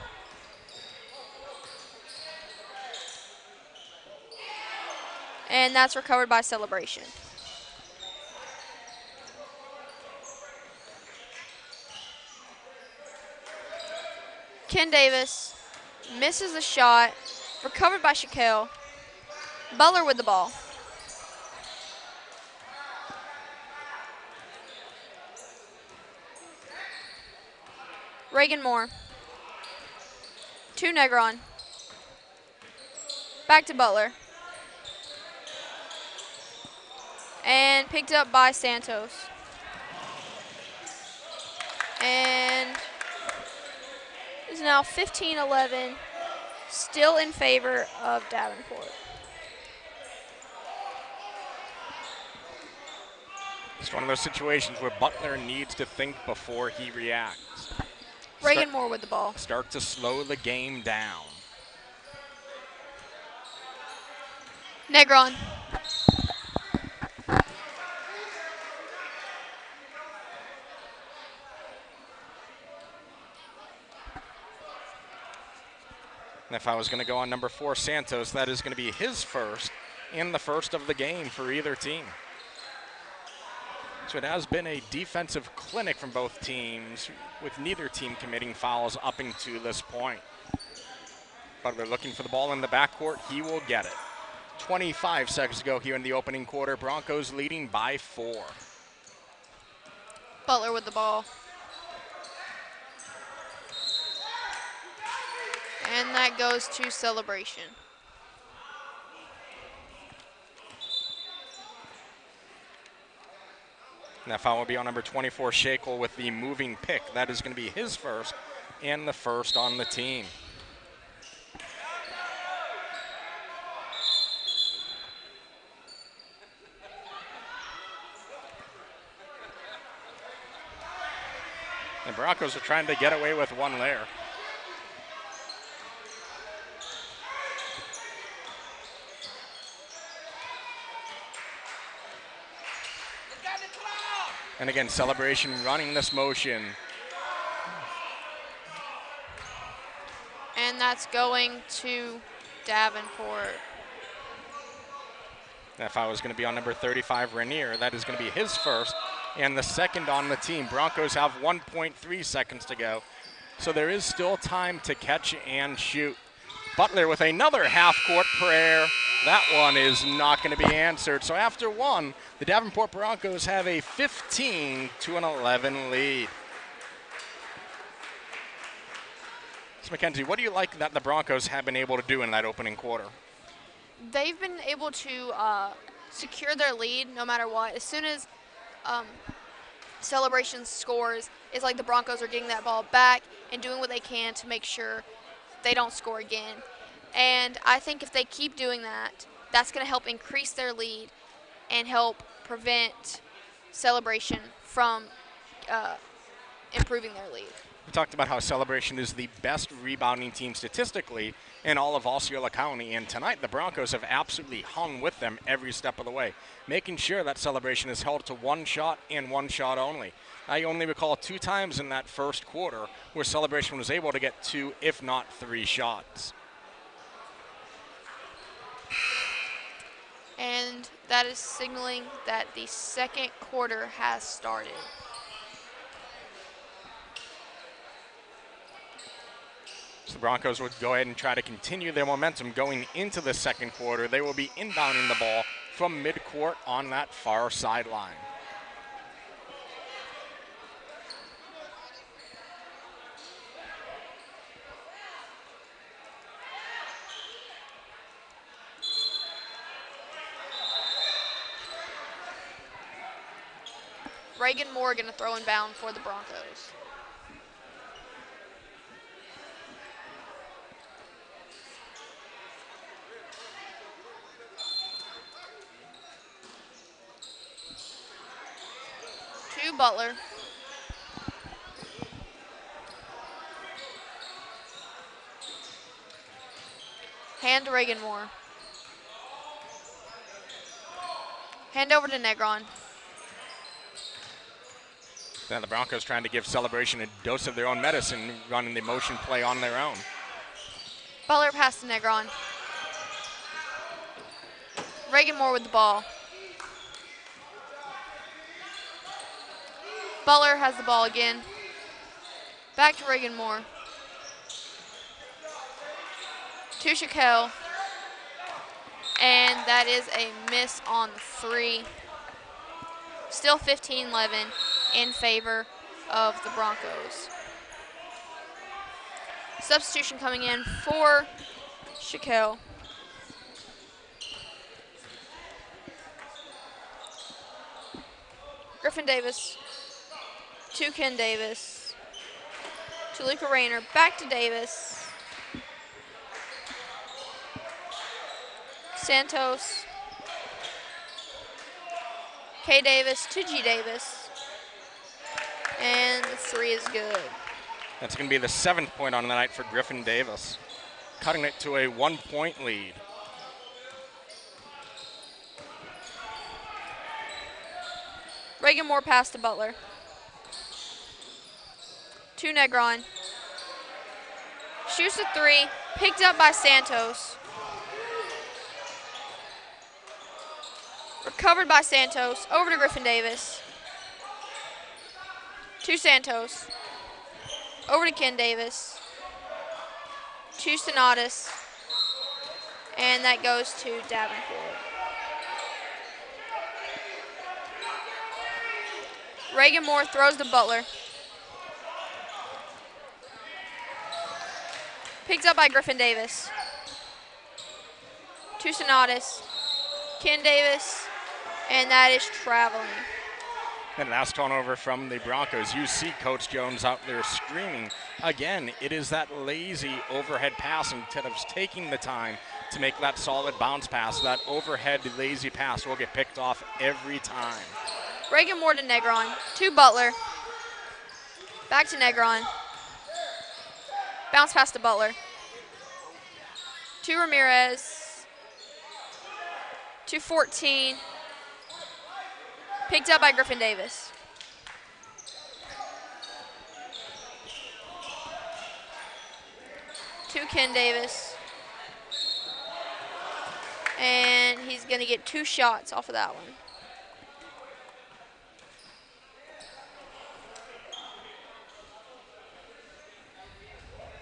And that's recovered by celebration. Ken Davis misses the shot. Recovered by Shaquille. Butler with the ball. Reagan Moore. To Negron. Back to Butler. And picked up by Santos. And is now 15-11, still in favor of Davenport. It's one of those situations where Butler needs to think before he reacts. Reagan Moore with the ball. Start to slow the game down. Negron. And if I was going to go on number 4, Santos, that is going to be his first and the first of the game for either team. So it has been a defensive clinic from both teams, with neither team committing fouls up until this point. Butler looking for the ball in the backcourt. He will get it. 25 seconds to go here in the opening quarter. Broncos leading by 4. Butler with the ball. And that goes to celebration. And that foul will be on number 24, Shakel, with the moving pick. That is going to be his first and the first on the team. The Broncos are trying to get away with one there. And again, Celebration running this motion. And that's going to Davenport. That foul is going to be on number 35, Rainier. That is going to be his first and the second on the team. Broncos have 1.3 seconds to go. So there is still time to catch and shoot. Butler with another half-court prayer. That one is not going to be answered. So after one, the Davenport Broncos have a 15-11 lead. So Mackenzie, what do you like that the Broncos have been able to do in that opening quarter? They've been able to secure their lead no matter what. As soon as Celebration scores, it's like the Broncos are getting that ball back and doing what they can to make sure they don't score again. And I think if they keep doing that, that's going to help increase their lead and help prevent Celebration from improving their lead. We talked about how Celebration is the best rebounding team statistically in all of Osceola County, and tonight the Broncos have absolutely hung with them every step of the way, making sure that Celebration is held to one shot and one shot only. I only recall 2 times in that first quarter where Celebration was able to get 2, if not 3 shots. And that is signaling that the second quarter has started. So the Broncos would go ahead and try to continue their momentum going into the second quarter. They will be inbounding the ball from midcourt on that far sideline. Reagan Moore going to throw inbound for the Broncos. To Butler. Hand to Reagan Moore. Hand over to Negron. Now the Broncos trying to give Celebration a dose of their own medicine, running the motion play on their own. Butler pass to Negron. Reagan Moore with the ball. Butler has the ball again. Back to Reagan Moore. To Shaquille. And that is a miss on the 3. Still 15-11 in favor of the Broncos. Substitution coming in for Shaquille. Griffin Davis to Ken Davis. To Luca Rayner. Back to Davis. Santos. K. Davis to G. Davis. And the 3 is good. That's going to be the 7th point on the night for Griffin Davis, cutting it to a 1-point lead. Reagan Moore pass to Butler. To Negron. Shoots a 3. Picked up by Santos. Recovered by Santos. Over to Griffin Davis. To Santos. Over to Ken Davis. To Sonatas. And that goes to Davenport. Reagan Moore throws to Butler. Picked up by Griffin Davis. To Sonatas. Ken Davis. And that is traveling. And last turnover from the Broncos. You see Coach Jones out there screaming. Again, it is that lazy overhead pass instead of taking the time to make that solid bounce pass. That overhead lazy pass will get picked off every time. Reagan Moore to Negron. To Butler. Back to Negron. Bounce pass to Butler. To Ramirez. To 14. Picked up by Griffin Davis. To Ken Davis. And he's going to get 2 shots off of that one.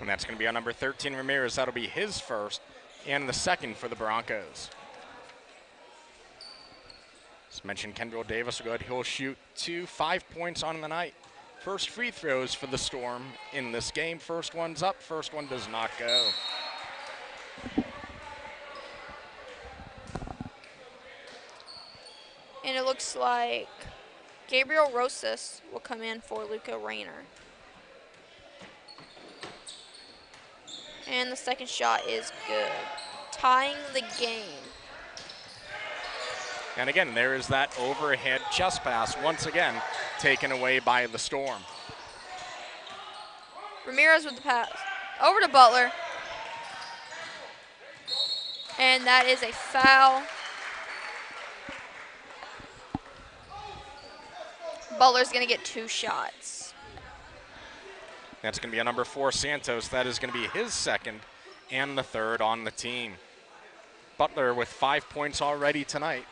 And that's going to be on number 13, Ramirez. That'll be his first and the second for the Broncos. As mentioned, Kendall Davis will go ahead. He'll shoot 5 points on the night. First free throws for the Storm in this game. First one's up. First one does not go. And it looks like Gabriel Rosas will come in for Luca Rayner. And the second shot is good, tying the game. And again, there is that overhead chest pass, once again, taken away by the Storm. Ramirez with the pass. Over to Butler. And that is a foul. Butler's going to get 2 shots. That's going to be a number 4, Santos. That is going to be his second and the third on the team. Butler with 5 points already tonight,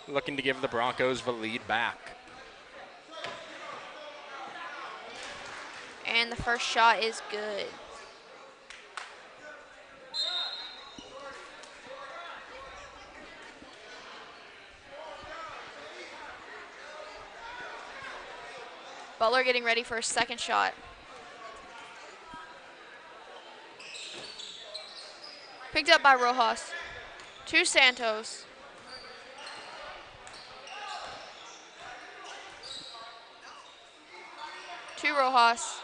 looking to give the Broncos the lead back. And the first shot is good. Butler getting ready for his second shot. Picked up by Rojas. To Santos. To Rojas.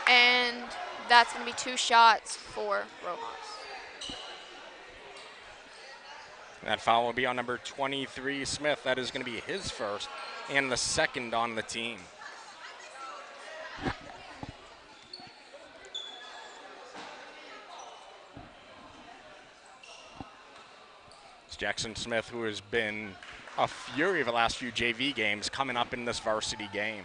And that's going to be 2 shots for Rojas. That foul will be on number 23, Smith. That is going to be his first and the second on the team. It's Jackson Smith, who has been a fury of the last few JV games, coming up in this varsity game.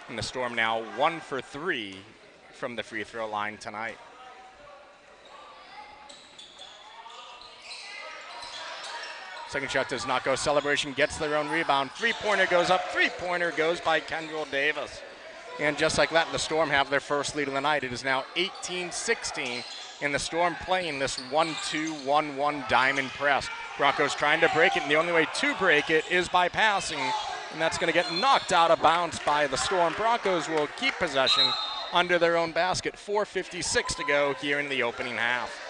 And the Storm now 1 for 3 from the free throw line tonight. Second shot does not go. Celebration gets their own rebound. Three-pointer goes up. Three-pointer goes by Kendall Davis. And just like that, the Storm have their first lead of the night. It is now 18-16, and the Storm playing this 1-2-1-1 diamond press. Broncos trying to break it, and the only way to break it is by passing, and that's going to get knocked out of bounds by the Storm. Broncos will keep possession under their own basket. 4:56 to go here in the opening half.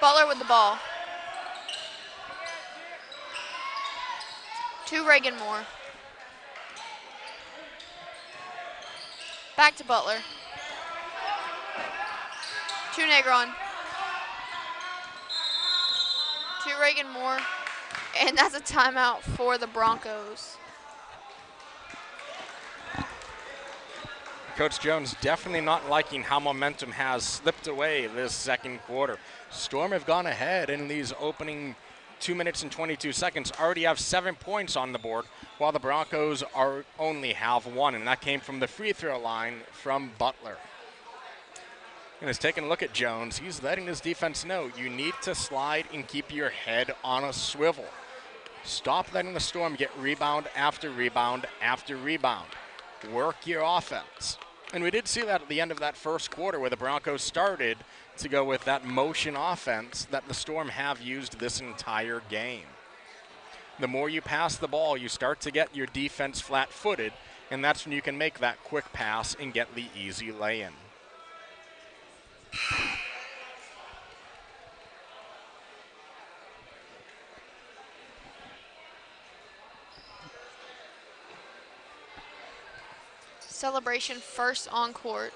Butler with the ball. To Reagan Moore. Back to Butler. To Negron. To Reagan Moore. And that's a timeout for the Broncos. Coach Jones definitely not liking how momentum has slipped away this second quarter. Storm have gone ahead in these opening 2 minutes and 22 seconds, already have 7 points on the board, while the Broncos only have 1, and that came from the free throw line from Butler. And he's taking a look at Jones. He's letting his defense know you need to slide and keep your head on a swivel. Stop letting the Storm get rebound after rebound after rebound. Work your offense. And we did see that at the end of that first quarter where the Broncos started to go with that motion offense that the Storm have used this entire game. The more you pass the ball, you start to get your defense flat-footed, and that's when you can make that quick pass and get the easy lay-in. Celebration first on court.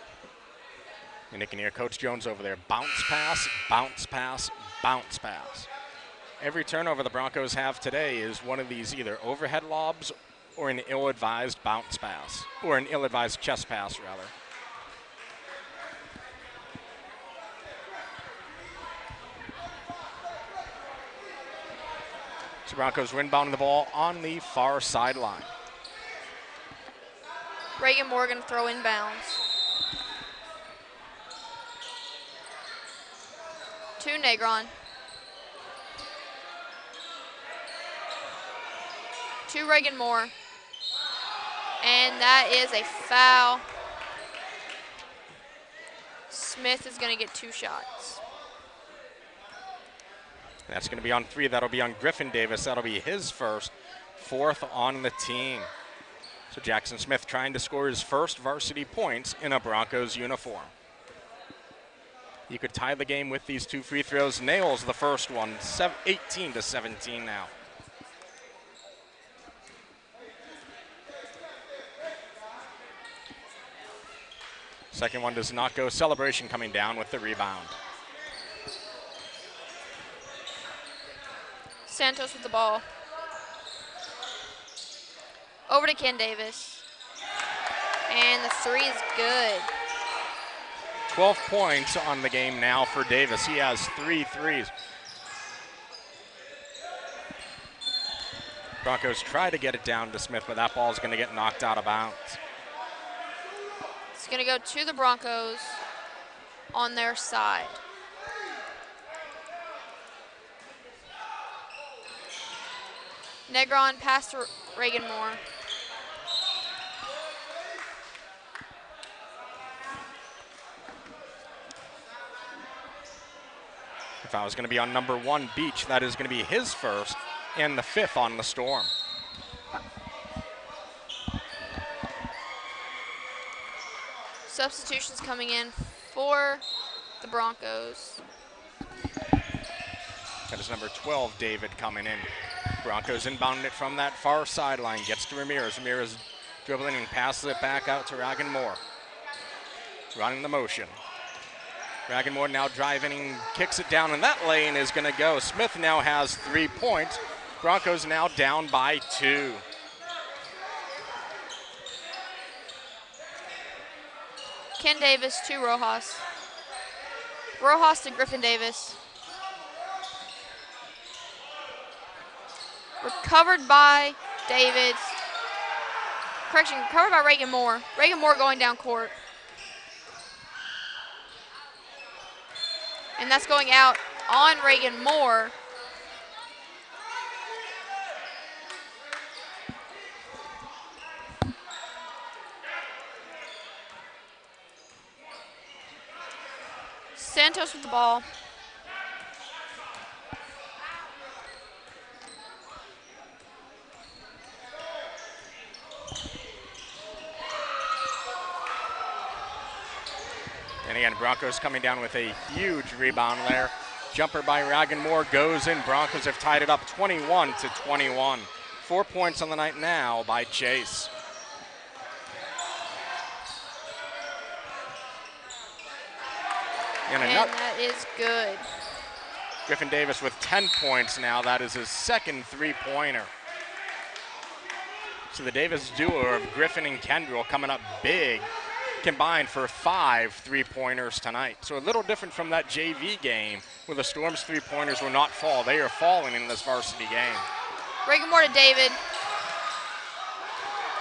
And you can hear Coach Jones over there. Bounce pass, bounce pass, bounce pass. Every turnover the Broncos have today is one of these either overhead lobs or an ill-advised bounce pass, or an ill-advised chest pass, rather. So Broncos inbounding the ball on the far sideline. Reagan Moore going to throw inbounds. To Negron. To Reagan Moore. And that is a foul. Smith is going to get 2 shots. That's going to be on 3. That'll be on Griffin Davis. That'll be his first, 4th on the team. So Jackson Smith trying to score his first varsity points in a Broncos uniform. You could tie the game with these 2 free throws. Nails the first one, 18-17 now. Second one does not go. Celebration coming down with the rebound. Santos with the ball. Over to Ken Davis. And the 3 is good. 12 points on the game now for Davis. He has 3 threes. Broncos try to get it down to Smith, but that ball is going to get knocked out of bounds. It's going to go to the Broncos on their side. Negron pass to Reagan Moore. If I was going to be on number 1, Beach, that is going to be his first and the 5th on the Storm. Substitutions coming in for the Broncos. That is number 12, David, coming in. Broncos inbounding it from that far sideline. Gets to Ramirez. Ramirez dribbling and passes it back out to Reagan Moore. Running the motion. Reagan Moore now driving and kicks it down, and that lane is going to go. Smith now has 3 points. Broncos now down by 2. Ken Davis to Rojas. Rojas to Griffin Davis. Recovered by Davids. Correction, recovered by Reagan Moore. Reagan Moore going down court. And that's going out on Reagan Moore. Santos with the ball. And again, Broncos coming down with a huge rebound there. Jumper by Reagan Moore goes in. Broncos have tied it up 21-21. 4 points on the night now by Chase. And that is good. Griffin Davis with 10 points now. That is his second 3-pointer. So the Davis duo of Griffin and Kendrell coming up big, combined for 5 3-pointers tonight. So a little different from that JV game where the Storm's 3-pointers will not fall. They are falling in this varsity game. Reagan Moore to David.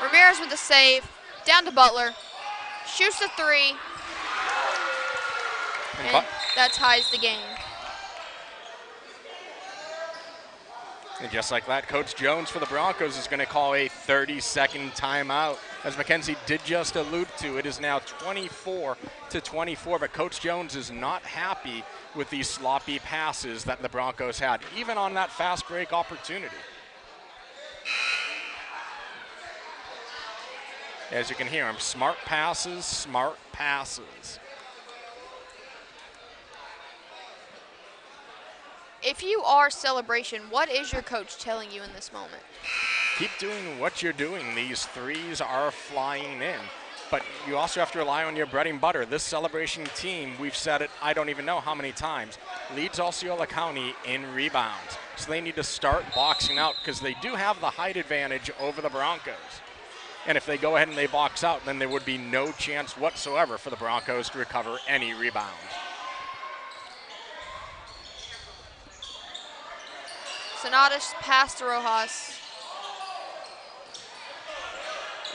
Ramirez with the save. Down to Butler. Shoots the 3. And that ties the game. And just like that, Coach Jones for the Broncos is going to call a 30-second timeout. As Mackenzie did just allude to, it is now 24-24, but Coach Jones is not happy with these sloppy passes that the Broncos had, even on that fast break opportunity. As you can hear him, smart passes, smart passes. If you are Celebration, what is your coach telling you in this moment? Keep doing what you're doing. These threes are flying in. But you also have to rely on your bread and butter. This Celebration team, we've said it, I don't even know how many times, leads Osceola County in rebounds. So they need to start boxing out because they do have the height advantage over the Broncos. And if they go ahead and they box out, then there would be no chance whatsoever for the Broncos to recover any rebound. Sonatas pass to Rojas.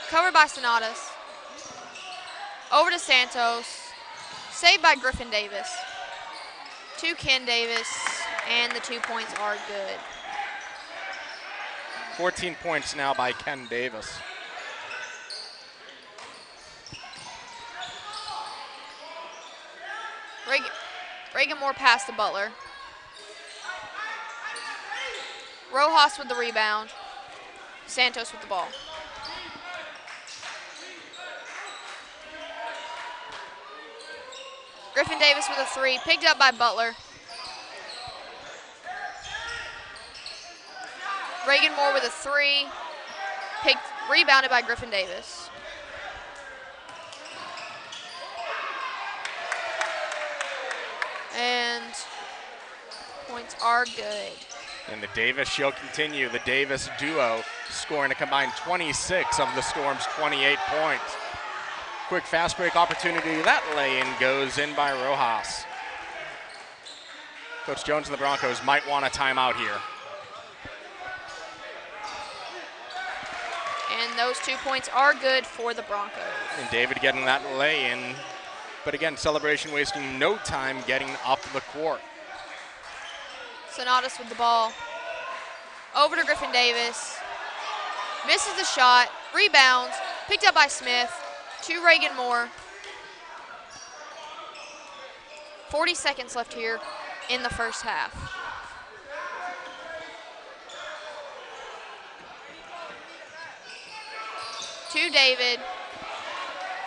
Covered by Sonatas. Over to Santos. Saved by Griffin Davis. To Ken Davis, and the 2 points are good. 14 points now by Ken Davis. Reagan Moore pass to Butler. Rojas with the rebound. Santos with the ball. Griffin Davis with a 3, picked up by Butler. Reagan Moore with a 3, rebounded by Griffin Davis. And points are good. And the Davis show continue. The Davis duo scoring a combined 26 of the Storm's 28 points. Quick fast break opportunity. That lay-in goes in by Rojas. Coach Jones and the Broncos might want a timeout here. And those 2 points are good for the Broncos. And David getting that lay-in. But again, Celebration wasting no time getting up the court. Sonatas with the ball. Over to Griffin Davis. Misses the shot. Rebounds. Picked up by Smith. To Reagan Moore. 40 seconds left here in the first half. To David.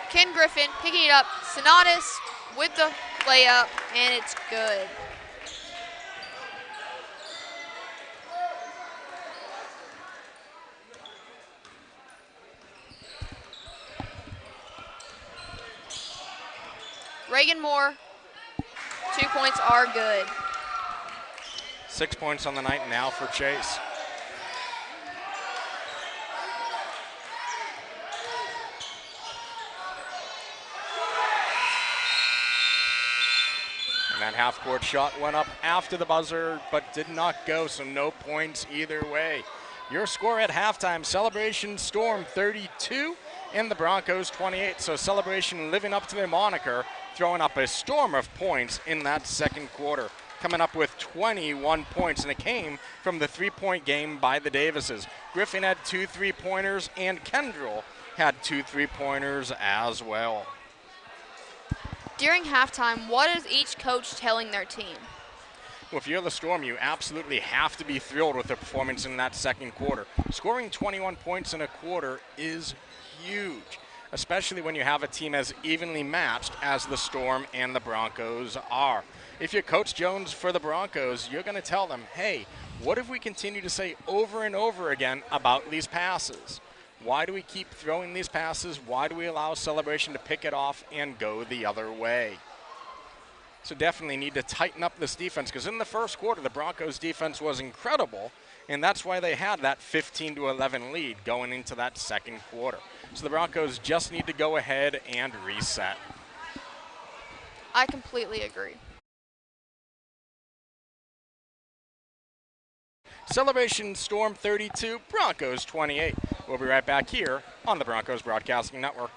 Ken Griffin picking it up. Sonatas with the layup, and it's good. Reagan Moore, 2 points are good. 6 points on the night now for Chase. And that half-court shot went up after the buzzer, but did not go, so no points either way. Your score at halftime, Celebration Storm 32 and the Broncos 28. So Celebration living up to their moniker, throwing up a storm of points in that second quarter, coming up with 21 points, and it came from the three-point game by the Davises. Griffin had 2 3-pointers, and Kendrell had 2 3-pointers as well. During halftime, what is each coach telling their team? Well, if you're the Storm, you absolutely have to be thrilled with their performance in that second quarter. Scoring 21 points in a quarter is huge, especially when you have a team as evenly matched as the Storm and the Broncos are. If you're Coach Jones for the Broncos, you're going to tell them, hey, what if we continue to say over and over again about these passes? Why do we keep throwing these passes? Why do we allow Celebration to pick it off and go the other way? So definitely need to tighten up this defense, because in the first quarter, the Broncos defense was incredible, and that's why they had that 15-11 lead going into that second quarter. So the Broncos just need to go ahead and reset. I completely agree. Celebration Storm 32, Broncos 28. We'll be right back here on the Broncos Broadcasting Network.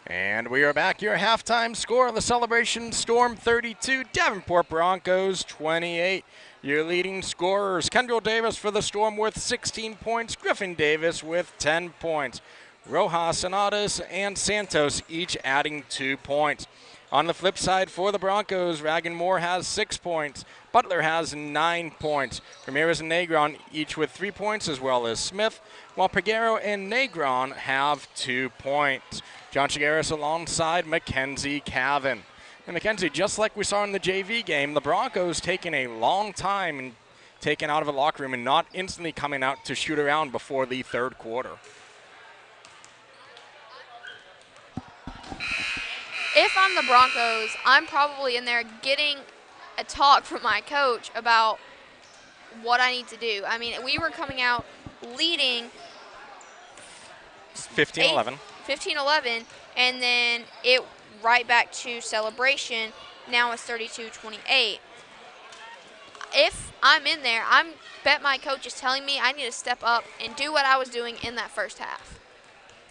And we are back. Your halftime score of the Celebration Storm 32, Davenport Broncos 28. Your leading scorers, Kendrell Davis for the Storm with 16 points, Griffin Davis with 10 points. Rojas, Sonatas, and Santos each adding 2 points. On the flip side for the Broncos, Moore has 6 points. Butler has 9 points. Ramirez and Negron each with 3 points, as well as Smith, while Peguero and Negron have 2 points. John Chigueras alongside Mackenzie Cavan. And Mackenzie, just like we saw in the JV game, the Broncos taking a long time and taken out of the locker room and not instantly coming out to shoot around before the third quarter. If I'm the Broncos, I'm probably in there getting a talk from my coach about what I need to do. I mean, we were coming out leading 15-11. 15-11, and then it right back to celebration. Now it's 32-28. If I'm in there, I bet my coach is telling me I need to step up and do what I was doing in that first half.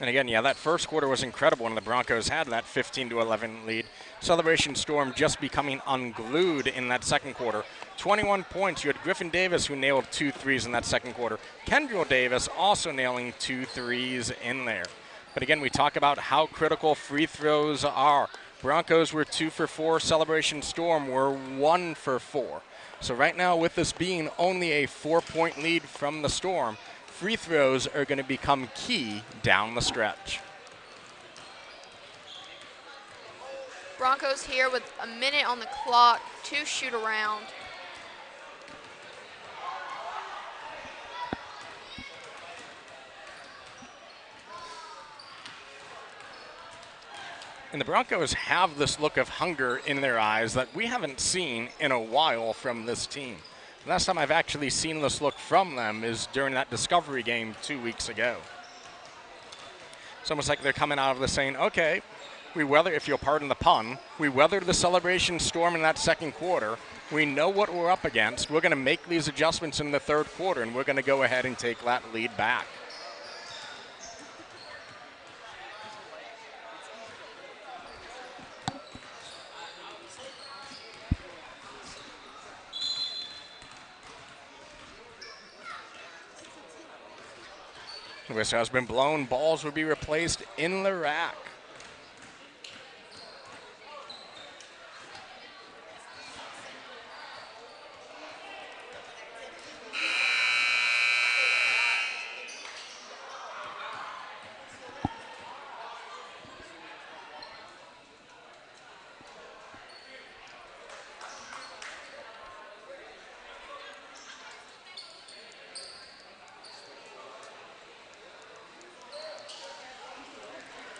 And again, yeah, that first quarter was incredible when the Broncos had that 15-11 lead. Celebration Storm just becoming unglued in that second quarter. 21 points. You had Griffin Davis, who nailed 2 threes in that second quarter. Kendrill Davis also nailing 2 threes in there. But again, we talk about how critical free throws are. Broncos were 2 for 4. Celebration Storm were 1 for 4. So right now, with this being only a 4-point lead from the Storm, free throws are going to become key down the stretch. Broncos here with a minute on the clock to shoot around. And the Broncos have this look of hunger in their eyes that we haven't seen in a while from this team. The last time I've actually seen this look from them is during that Discovery game 2 weeks ago. It's almost like they're coming out of this saying, okay, we weather, if you'll pardon the pun, we weathered the Celebration Storm in that second quarter. We know what we're up against. We're going to make these adjustments in the third quarter, and we're going to go ahead and take that lead back. The whistle has been blown. Balls will be replaced in the rack.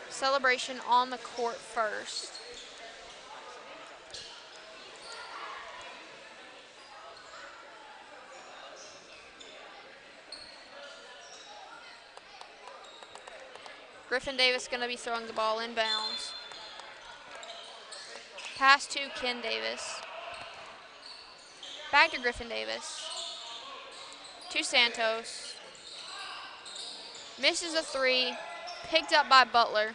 Celebration on the court first. Griffin Davis going to be throwing the ball inbounds. Pass to Ken Davis. Back to Griffin Davis. To Santos. Misses a 3. Picked up by Butler.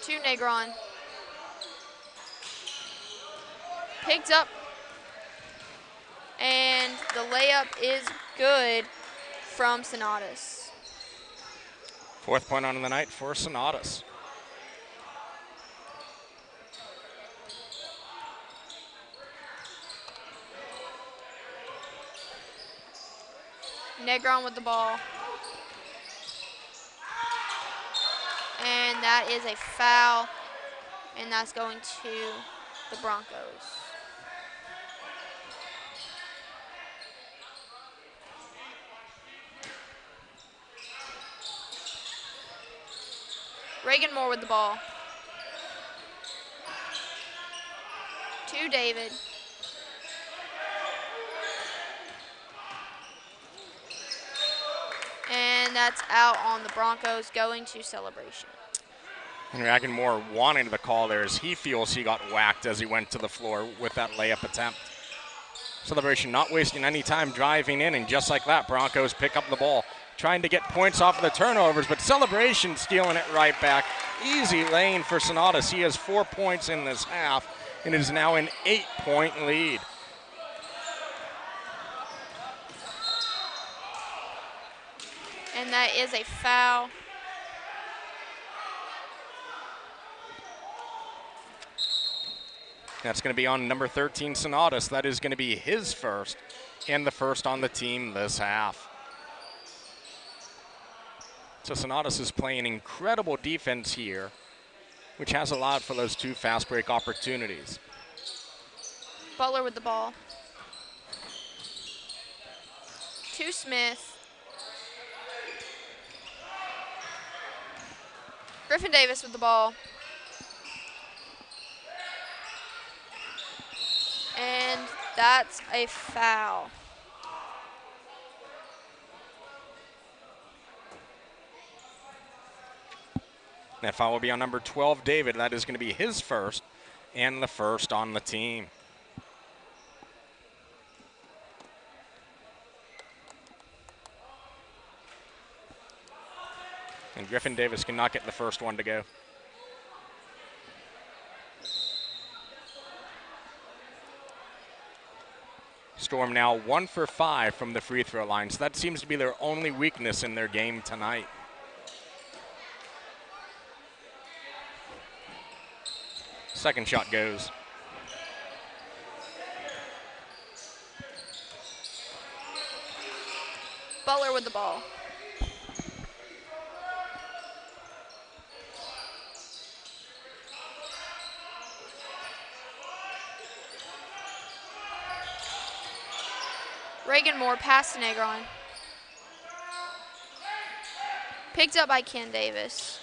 To Negron. Picked up. And the layup is good from Sonatas. 4th point on the night for Sonatas. Negron with the ball. And that is a foul. And that's going to the Broncos. Reagan Moore with the ball. To David. And that's out on the Broncos, going to celebration. And Reagan Moore wanting the call there as he feels he got whacked as he went to the floor with that layup attempt. Celebration not wasting any time driving in, and just like that, Broncos pick up the ball, trying to get points off of the turnovers, but Celebration stealing it right back. Easy lane for Sonatas. He has 4 points in this half, and it is now an 8-point lead. And that is a foul. That's going to be on number 13, Sonatas. That is going to be his first and the first on the team this half. So Sonatas is playing incredible defense here, which has allowed for those 2 fast break opportunities. Butler with the ball. To Smith. Griffin Davis with the ball. And that's a foul. That foul will be on number 12, David. That is going to be his first and the first on the team. And Griffin Davis cannot get the first one to go. Storm now 1 for 5 from the free throw line. So that seems to be their only weakness in their game tonight. Second shot goes. Butler with the ball. Reagan Moore pass to Negron. Picked up by Ken Davis.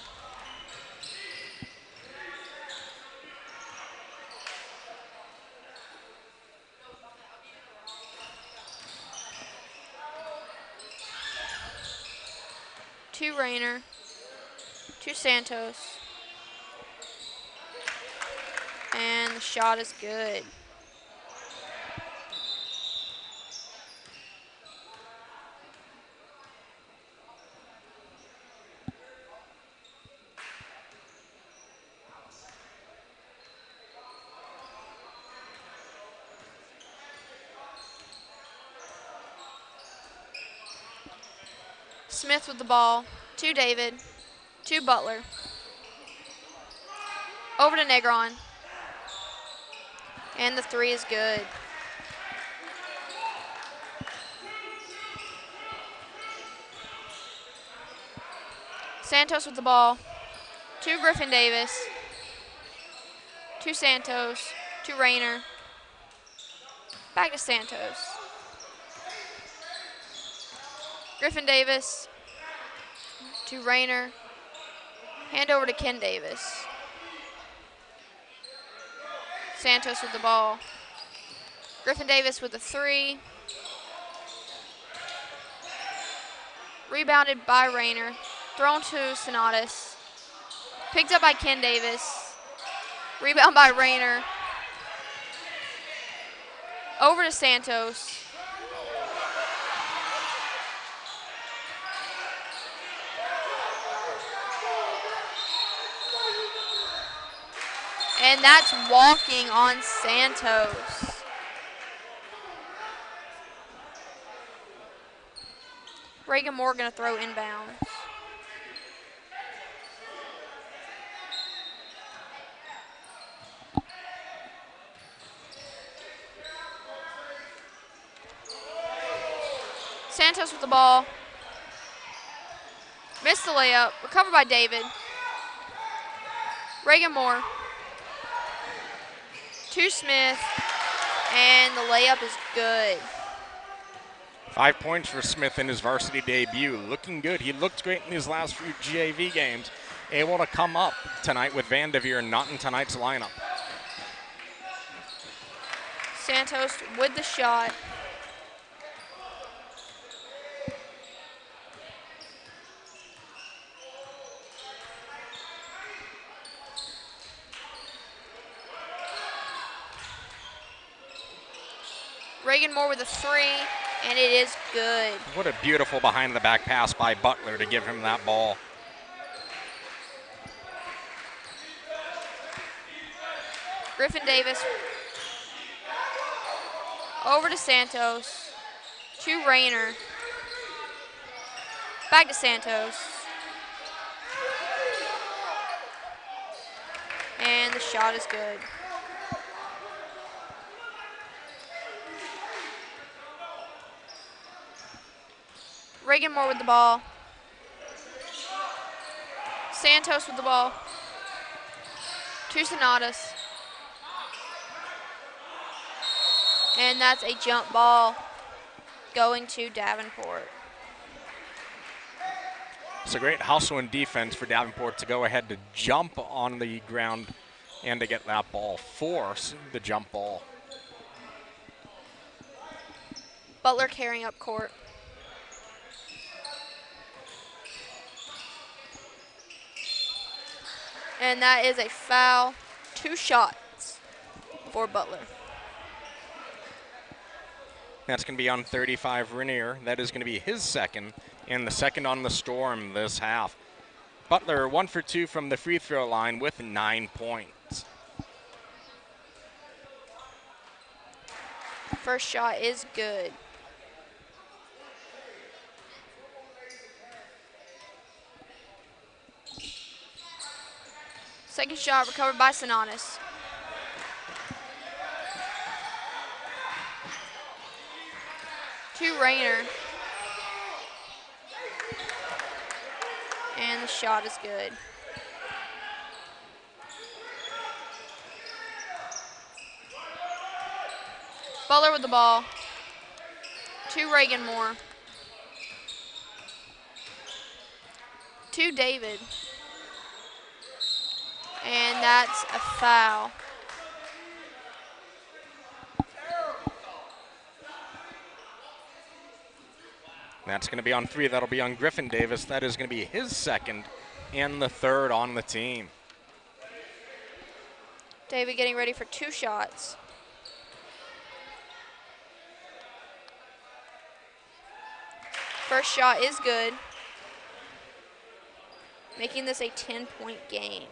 To Rayner. To Santos. And the shot is good. Smith with the ball. To David. To Butler. Over to Negron. And the 3 is good. Santos with the ball. To Griffin Davis. To Santos. To Rayner. Back to Santos. Griffin Davis. To Rayner. Hand over to Ken Davis. Santos with the ball. Griffin Davis with the 3. Rebounded by Rayner. Thrown to Sonatas. Picked up by Ken Davis. Rebound by Rayner. Over to Santos. And that's walking on Santos. Reagan Moore going to throw inbound. Santos with the ball. Missed the layup. Recovered by David. Reagan Moore. To Smith. And the layup is good. 5 points for Smith in his varsity debut. Looking good. He looked great in his last few JV games. Able to come up tonight with Vanderveer not in tonight's lineup. Santos with the shot. Reagan Moore with a 3, and it is good. What a beautiful behind-the-back pass by Butler to give him that ball. Griffin Davis over to Santos, to Rayner. Back to Santos. And the shot is good. Reagan Moore with the ball. Santos with the ball. To Sonatas. And that's a jump ball going to Davenport. It's a great hustle and defense for Davenport to go ahead to jump on the ground and to get that ball, force the jump ball. Butler carrying up court. And that is a foul. 2 shots for Butler. That's going to be on 35 Rainier. That is going to be his second, and the second on the Storm this half. Butler 1 for 2 from the free throw line with 9 points. First shot is good. Second shot recovered by Sonatas. To Rayner. And the shot is good. Butler with the ball. To Reagan Moore. To David. And that's a foul. That's going to be on 3. That'll be on Griffin Davis. That is going to be his second and the third on the team. David getting ready for 2 shots. First shot is good, making this a 10-point game.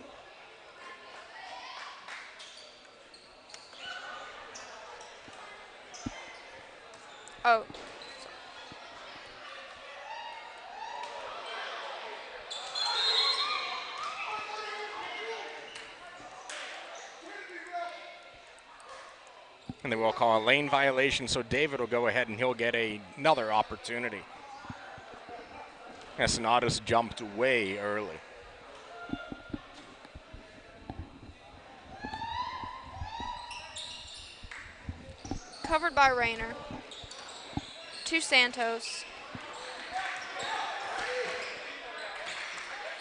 Oh. And they will call a lane violation, so David will go ahead and he'll get another opportunity. As Sonatas jumped way early. Covered by Rayner. To Santos.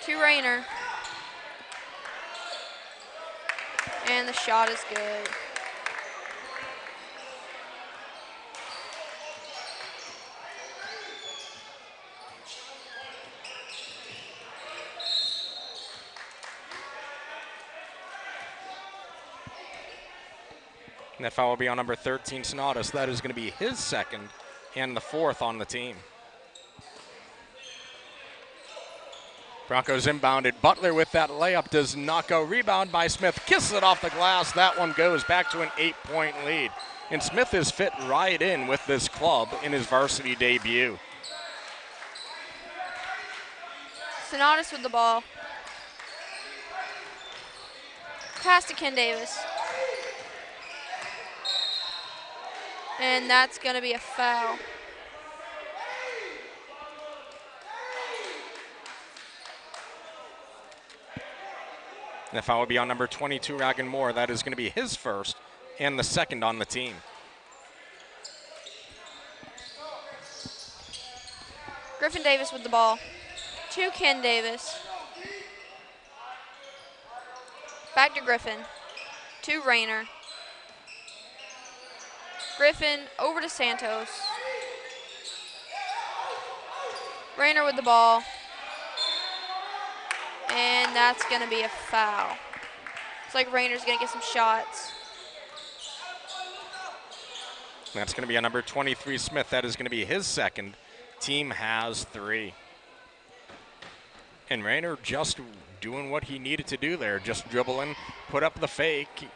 To Rayner. And the shot is good. And that foul will be on number 13, Sonatas. That is going to be his second and the fourth on the team. Broncos inbounded. Butler with that layup does not go. Rebound by Smith. Kisses it off the glass. That one goes back to an 8-point lead. And Smith is fit right in with this club in his varsity debut. Sonatas with the ball. Pass to Ken Davis. And that's going to be a foul. And the foul will be on number 22, Reagan Moore. That is going to be his first and the second on the team. Griffin Davis with the ball. To Ken Davis. Back to Griffin. To Rayner. Griffin over to Santos. Rayner with the ball. And that's going to be a foul. It's like Rayner's going to get some shots. That's going to be on number 23, Smith. That is going to be his second. Team has 3. And Rayner just doing what he needed to do there. Just dribbling, put up the fake.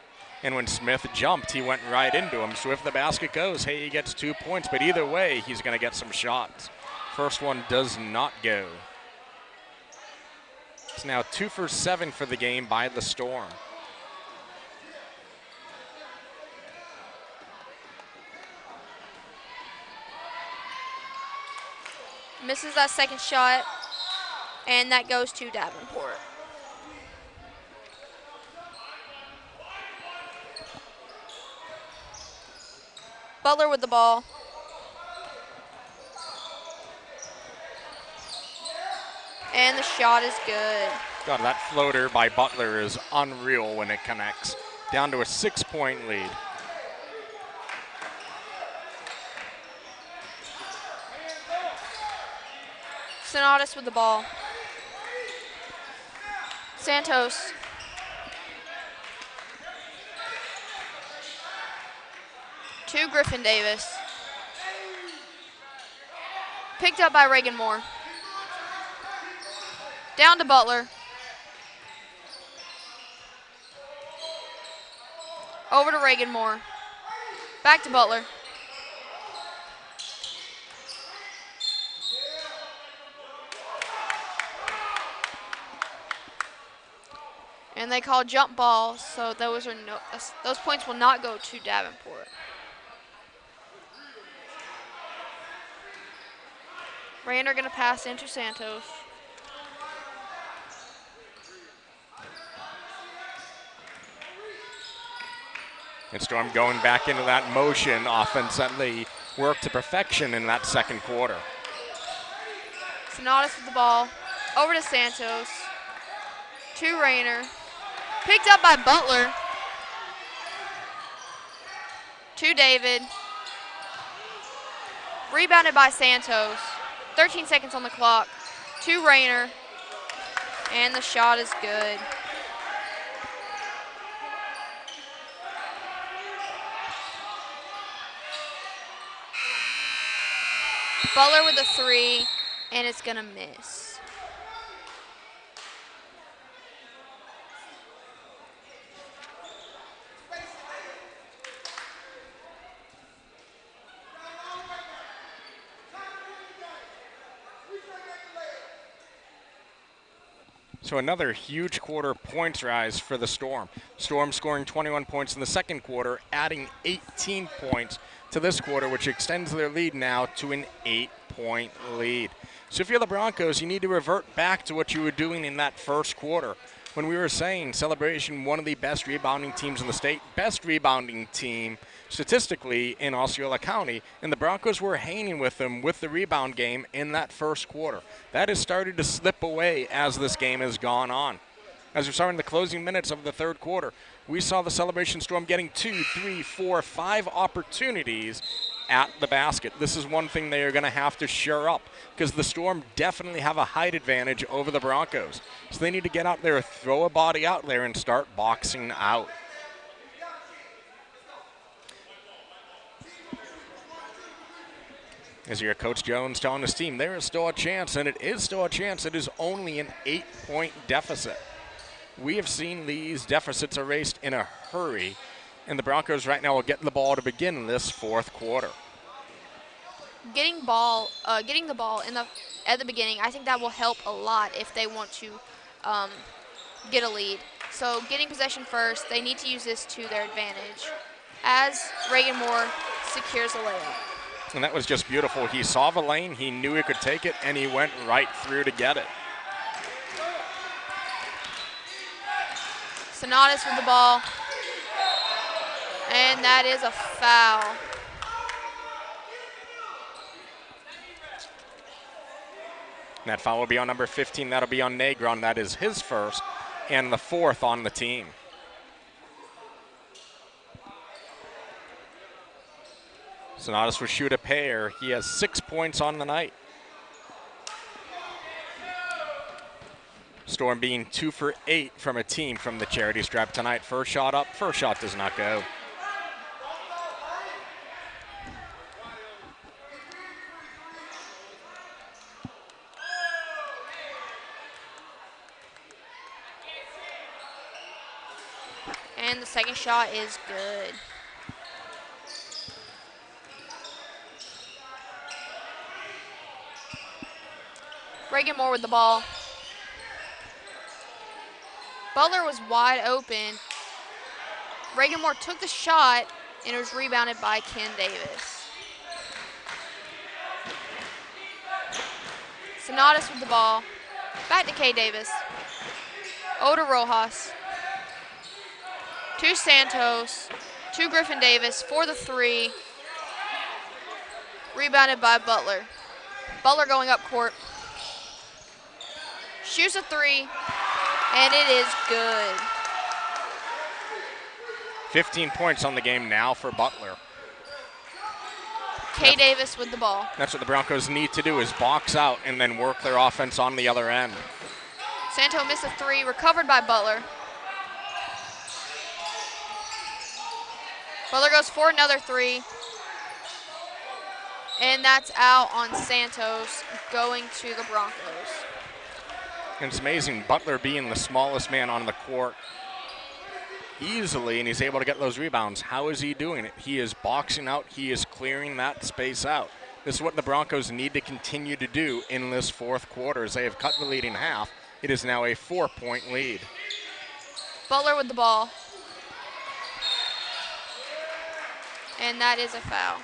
And when Smith jumped, he went right into him. So if the basket goes, hey, he gets 2 points. But either way, he's going to get some shots. First one does not go. It's now 2 for 7 for the game by the Storm. Misses that second shot, and that goes to Davenport. Butler with the ball. And the shot is good. God, that floater by Butler is unreal when it connects. Down to a 6-point lead. Sonatus with the ball. Santos. To Griffin Davis. Picked up by Reagan Moore. Down to Butler. Over to Reagan Moore. Back to Butler. And they call jump ball, so those points will not go to Davenport. Rayner going to pass into Santos. And Storm going back into that motion offense that they worked to perfection in that second quarter. Sonatus with the ball. Over to Santos. To Rayner. Picked up by Butler. To David. Rebounded by Santos. 13 seconds on the clock. To Rayner. And the shot is good. Butler with a three, and it's going to miss. So another huge quarter points rise for the Storm. Storm scoring 21 points in the second quarter, adding 18 points to this quarter, which extends their lead now to an 8-point lead. So if you're the Broncos, you need to revert back to what you were doing in that first quarter. When we were saying Celebration, one of the best rebounding teams in the state, best rebounding team statistically in Osceola County, and the Broncos were hanging with them with the rebound game in that first quarter. That has started to slip away as this game has gone on. As we saw in the closing minutes of the third quarter, we saw the Celebration Storm getting 2, 3, 4, 5 opportunities at the basket. This is one thing they are going to have to shore up because the Storm definitely have a height advantage over the Broncos. So they need to get out there, throw a body out there, and start boxing out. As your Coach Jones telling his team, there is still a chance, and it is still a chance. It is only an 8-point deficit. We have seen these deficits erased in a hurry, and the Broncos right now will get the ball to begin this fourth quarter. Getting the ball at the beginning, I think that will help a lot if they want to get a lead. So getting possession first, they need to use this to their advantage as Reagan Moore secures a layup. And that was just beautiful. He saw the lane, he knew he could take it, and he went right through to get it. Sonatus with the ball. And that is a foul. And that foul will be on number 15. That'll be on Negron. That is his first and the fourth on the team. Sonatus will shoot a pair. He has 6 points on the night. Storm being 2 for 8 from a team from the charity stripe tonight. First shot up, first shot does not go. And the second shot is good. Reagan Moore with the ball. Butler was wide open. Reagan Moore took the shot, and it was rebounded by Ken Davis. Sonatas with the ball. Back to K. Davis. Over to Rojas. To Santos. To Griffin Davis for the three. Rebounded by Butler. Butler going up court. Shoots a three, and it is good. 15 points on the game now for Butler. K. Davis with the ball. That's what the Broncos need to do, is box out and then work their offense on the other end. Santo missed a three, recovered by Butler. Butler goes for another three. And that's out on Santos, going to the Broncos. And it's amazing, Butler being the smallest man on the court easily, and he's able to get those rebounds. How is he doing it? He is boxing out. He is clearing that space out. This is what the Broncos need to continue to do in this fourth quarter, as they have cut the lead in half. It is now a 4-point lead. Butler with the ball. And that is a foul.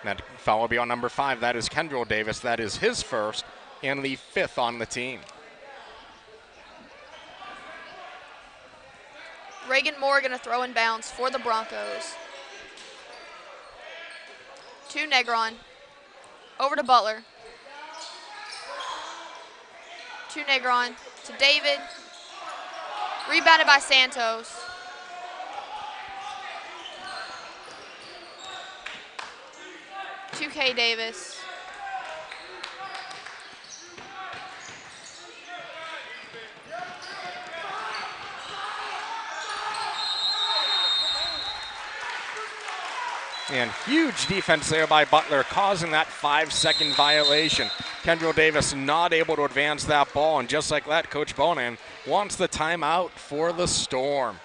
That foul will be on number 5. That is Kendrell Davis. That is his first and the 5th on the team. Reagan Moore going to throw in bounds for the Broncos. To Negron. Over to Butler. To Negron. To David. Rebounded by Santos. To K. Davis. And huge defense there by Butler, causing that 5-second violation. Kendrell Davis not able to advance that ball, and just like that, Coach Bonan wants the timeout for the Storm.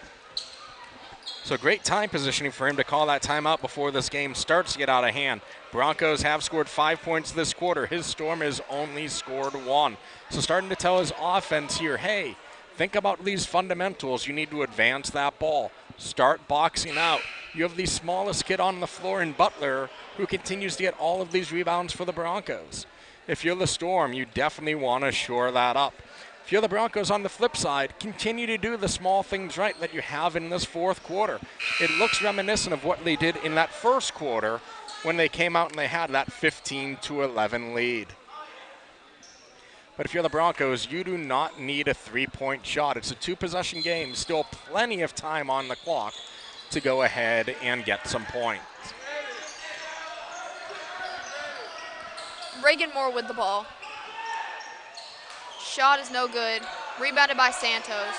So great time positioning for him to call that timeout before this game starts to get out of hand. Broncos have scored 5 points this quarter. His Storm has only scored 1. So starting to tell his offense here, hey, think about these fundamentals. You need to advance that ball. Start boxing out. You have the smallest kid on the floor in Butler, who continues to get all of these rebounds for the Broncos. If you're the Storm, you definitely want to shore that up. If you're the Broncos on the flip side, continue to do the small things right that you have in this fourth quarter. It looks reminiscent of what they did in that first quarter when they came out and they had that 15-11 lead. But if you're the Broncos, you do not need a three-point shot. It's a two-possession game, still plenty of time on the clock to go ahead and get some points. Reagan Moore with the ball. Shot is no good. Rebounded by Santos.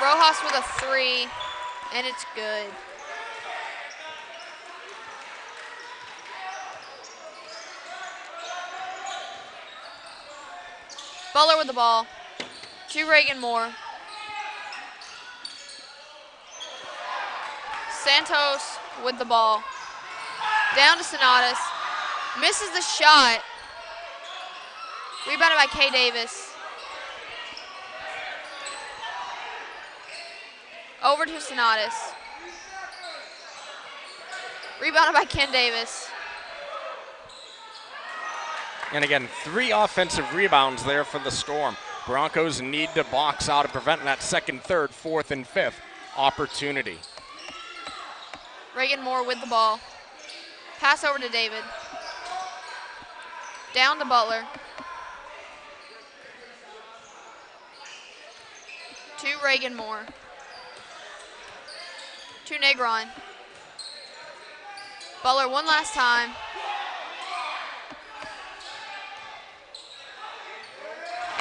Rojas with a three, and it's good. Butler with the ball. To Reagan Moore. Santos with the ball. Down to Sonatas. Misses the shot. Rebounded by K. Davis. Over to Sonatas. Rebounded by Ken Davis. And again, 3 offensive rebounds there for the Storm. Broncos need to box out and prevent that second, third, fourth, and fifth opportunity. Reagan Moore with the ball. Pass over to David. Down to Butler. To Reagan Moore. To Negron. Butler one last time.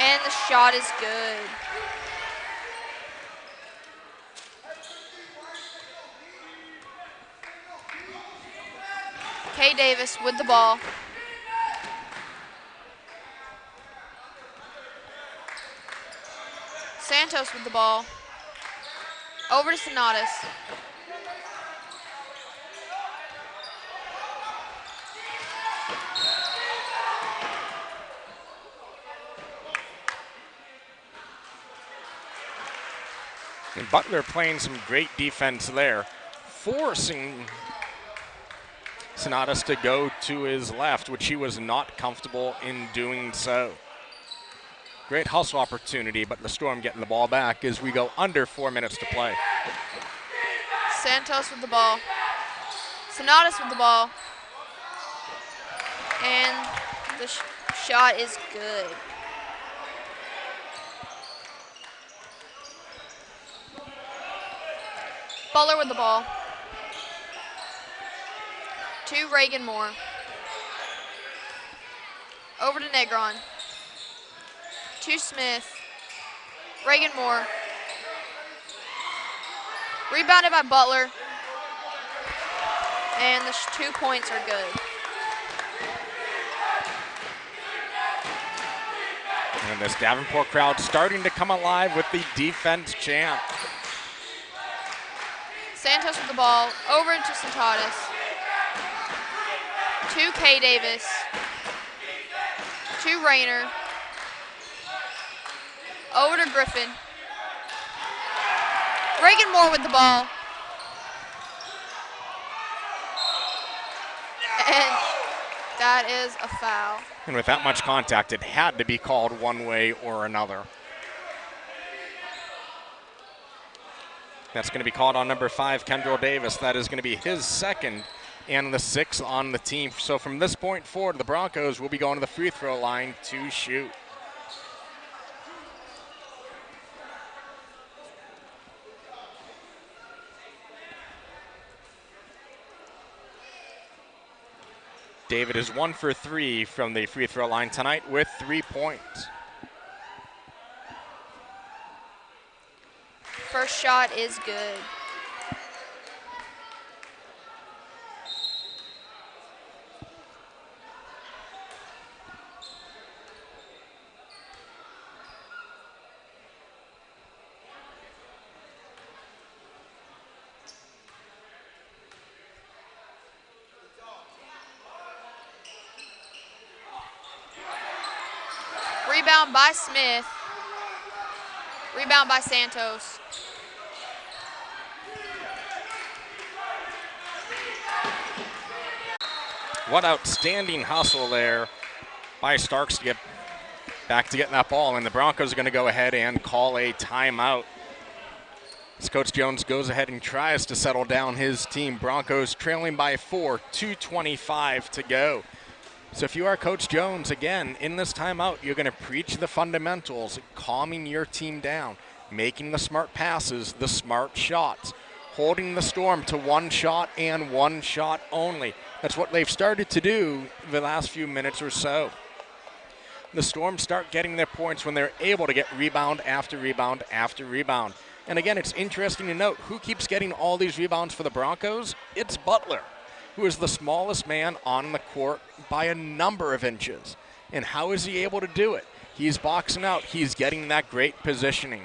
And the shot is good. K. Davis with the ball. Santos with the ball. Over to Sonatas. And Butler playing some great defense there, forcing Sonatas to go to his left, which he was not comfortable in doing so. Great hustle opportunity, but the Storm getting the ball back as we go under 4 minutes to play. Santos with the ball. Sonatas with the ball. And the shot is good. Butler with the ball. To Reagan Moore. Over to Negron. To Smith. Reagan Moore. Rebounded by Butler. And the 2 points are good. And this Davenport crowd starting to come alive with the defense chant. Santos with the ball. Over to Santadas. To K. Davis. To Rayner. Over to Griffin. Reagan Moore with the ball. And that is a foul. And with that much contact, it had to be called one way or another. That's going to be called on number 5, Kendall Davis. That is going to be his second and the 6th on the team. So from this point forward, the Broncos will be going to the free throw line to shoot. David is 1 for 3 from the free throw line tonight with 3 points. First shot is good. Rebound by Smith. Rebound by Santos. What outstanding hustle there by Starks to get back to getting that ball. And the Broncos are going to go ahead and call a timeout. As Coach Jones goes ahead and tries to settle down his team. Broncos trailing by 4, 2:25 to go. So if you are Coach Jones, again, in this timeout, you're going to preach the fundamentals, calming your team down, making the smart passes, the smart shots, holding the Storm to one shot and one shot only. That's what they've started to do the last few minutes or so. The Storm start getting their points when they're able to get rebound after rebound after rebound. And again, it's interesting to note who keeps getting all these rebounds for the Broncos. It's Butler, who is the smallest man on the court by a number of inches. And how is he able to do it? He's boxing out. He's getting that great positioning.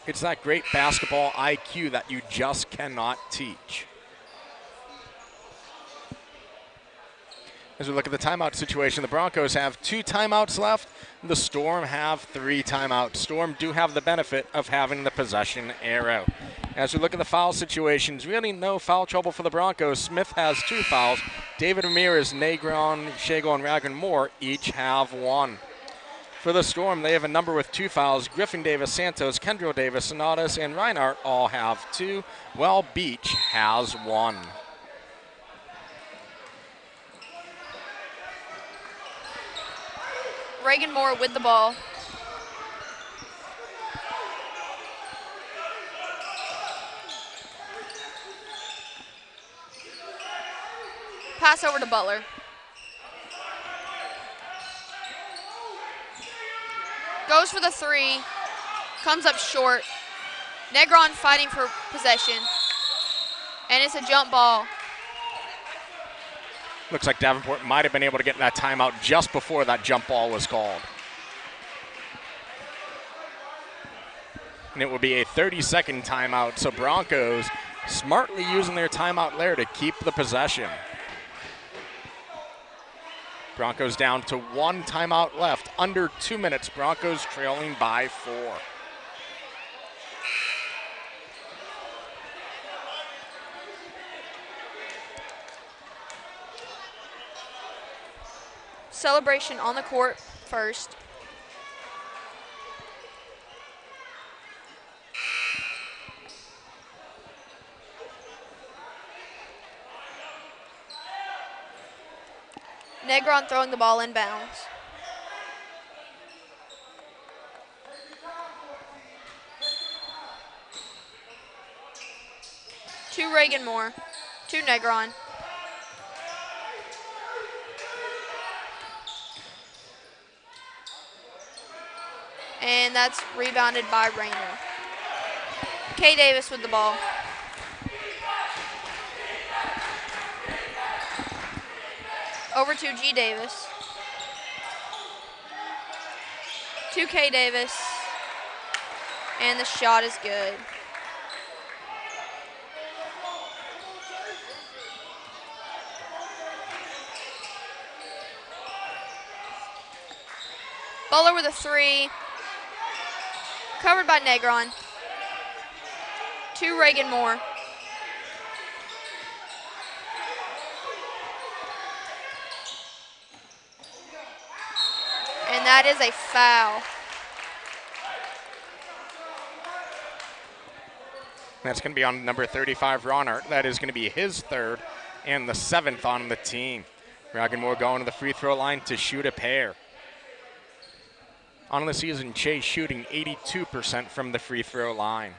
It's that great basketball IQ that you just cannot teach. As we look at the timeout situation, the Broncos have 2 timeouts left. The Storm have 3 timeouts. Storm do have the benefit of having the possession arrow. As we look at the foul situations, really no foul trouble for the Broncos. Smith has 2 fouls. David Ramirez, Negron, Shago, and Raglan Moore each have 1. For the Storm, they have a number with 2 fouls. Griffin Davis, Santos, Kendall Davis, Sonatas, and Reinhardt all have 2, while Beach has 1. Reagan Moore with the ball. Pass over to Butler. Goes for the 3. Comes up short. Negron fighting for possession. And it's a jump ball. Looks like Davenport might have been able to get that timeout just before that jump ball was called. and it will be a 30-second timeout. So Broncos smartly using their timeout there to keep the possession. Broncos down to 1 timeout left. Under 2 minutes, Broncos trailing by 4. Celebration on the court first. Negron throwing the ball inbounds. To Reagan Moore. To Negron. And that's rebounded by Rayner. K. Davis with the ball. Over to G. Davis. To K. Davis. And the shot is good. Butler with a 3. Covered by Negron. To Reagan Moore. And that is a foul. That's going to be on number 35, Ronart. That is going to be his 3rd and the 7th on the team. Reagan Moore going to the free throw line to shoot a pair. On the season, Chase shooting 82% from the free throw line.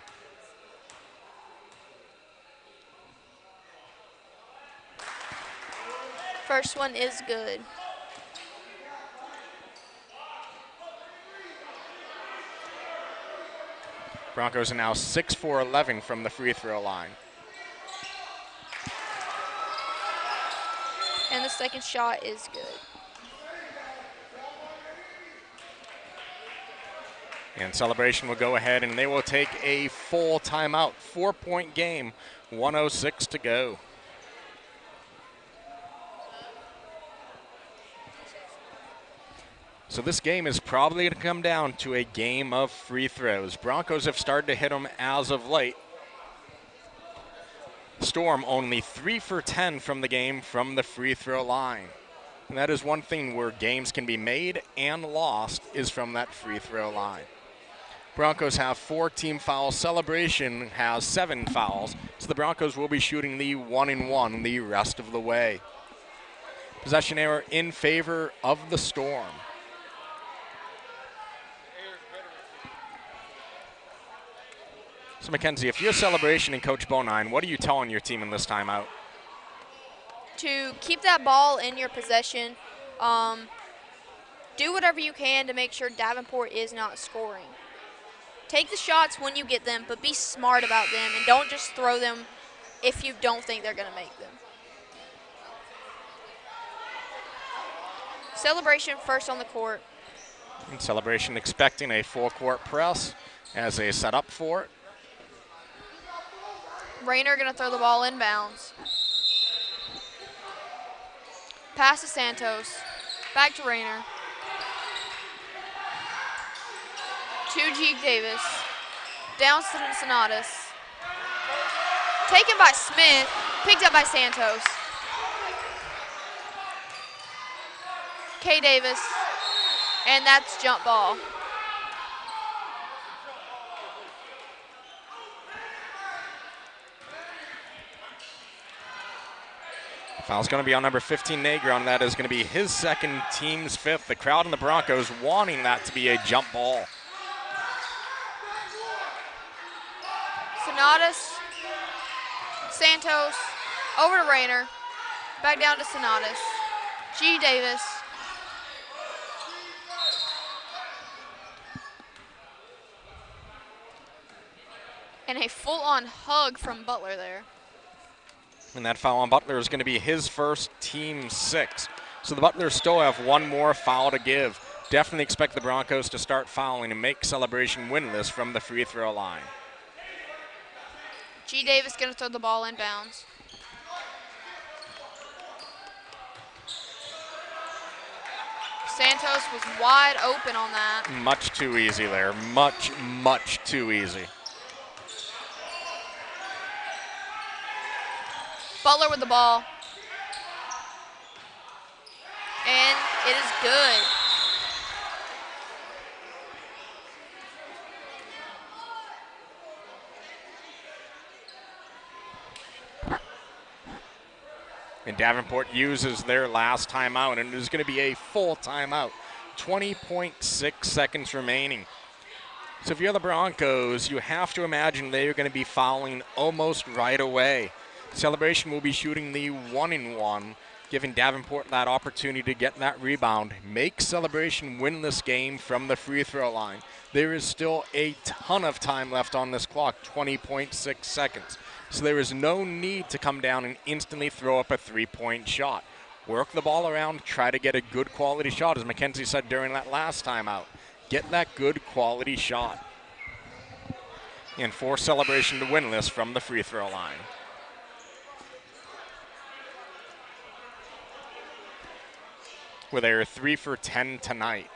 First one is good. Broncos are now 6 for 11 from the free throw line. And the second shot is good. And Celebration will go ahead and they will take a full timeout. 4-point game, 1:06 to go. So this game is probably going to come down to a game of free throws. Broncos have started to hit them as of late. Storm only 3 for 10 from the game from the free throw line. And that is one thing where games can be made and lost is from that free throw line. Broncos have 4 team fouls. Celebration has 7 fouls. So the Broncos will be shooting the 1-and-1 the rest of the way. Possession error in favor of the Storm. So Mackenzie, if you're Celebration and Coach Bonine, what are you telling your team in this timeout? To keep that ball in your possession. Do whatever you can to make sure Davenport is not scoring. Take the shots when you get them, but be smart about them and don't just throw them if you don't think they're going to make them. Celebration first on the court. And Celebration expecting a full court press as they set up for it. Rayner going to throw the ball inbounds. Pass to Santos. Back to Rayner. To G. Davis. Down to Sonatas. Taken by Smith. Picked up by Santos. K. Davis. And that's jump ball. Foul's going to be on number 15, Negron. That is going to be his 2nd, team's 5th. The crowd and the Broncos wanting that to be a jump ball. Sonatas, Santos, over to Rayner, back down to Sonatas. G. Davis. And a full-on hug from Butler there. And that foul on Butler is going to be his 1st, team 6. So the Butlers still have 1 more foul to give. Definitely expect the Broncos to start fouling and make celebration winless from the free throw line. G. Davis going to throw the ball inbounds. Santos was wide open on that. Much too easy there. Much, much too easy. Butler with the ball. And it is good. And Davenport uses their last timeout, and it is going to be a full timeout. 20.6 seconds remaining. So if you're the Broncos, you have to imagine they are going to be fouling almost right away. Celebration will be shooting the 1-and-1, giving Davenport that opportunity to get that rebound, make Celebration win this game from the free throw line. There is still a ton of time left on this clock, 20.6 seconds. So there is no need to come down and instantly throw up a three-point shot. Work the ball around, try to get a good quality shot, as Mackenzie said during that last timeout. Get that good quality shot. And force Celebration to win this from the free throw line. Where they are 3 for 10 tonight.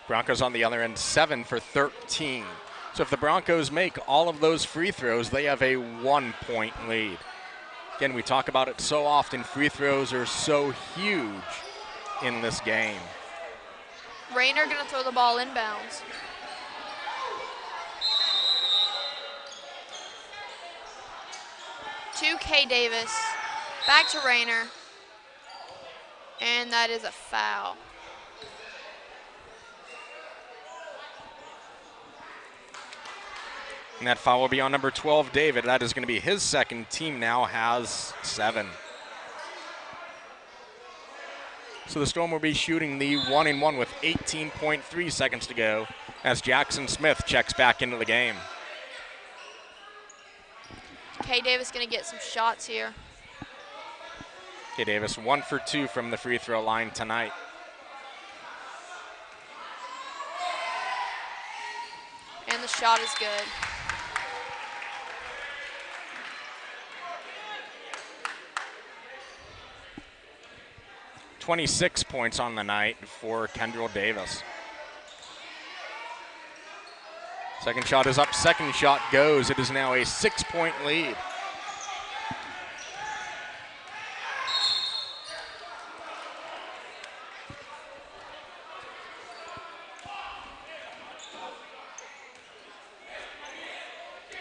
Broncos on the other end, 7 for 13. So if the Broncos make all of those free throws, they have a 1-point lead. Again, we talk about it so often. Free throws are so huge in this game. Rayner going to throw the ball inbounds. To K. Davis. Back to Rayner. And that is a foul. And that foul will be on number 12, David. That is going to be his second. Team now has 7. So the Storm will be shooting the 1-and-1 with 18.3 seconds to go as Jackson Smith checks back into the game. K. Davis going to get some shots here. K. Davis 1 for 2 from the free throw line tonight. And the shot is good. .26 points on the night for Kendall Davis. Second shot is up, second shot goes. It is now a 6-point lead.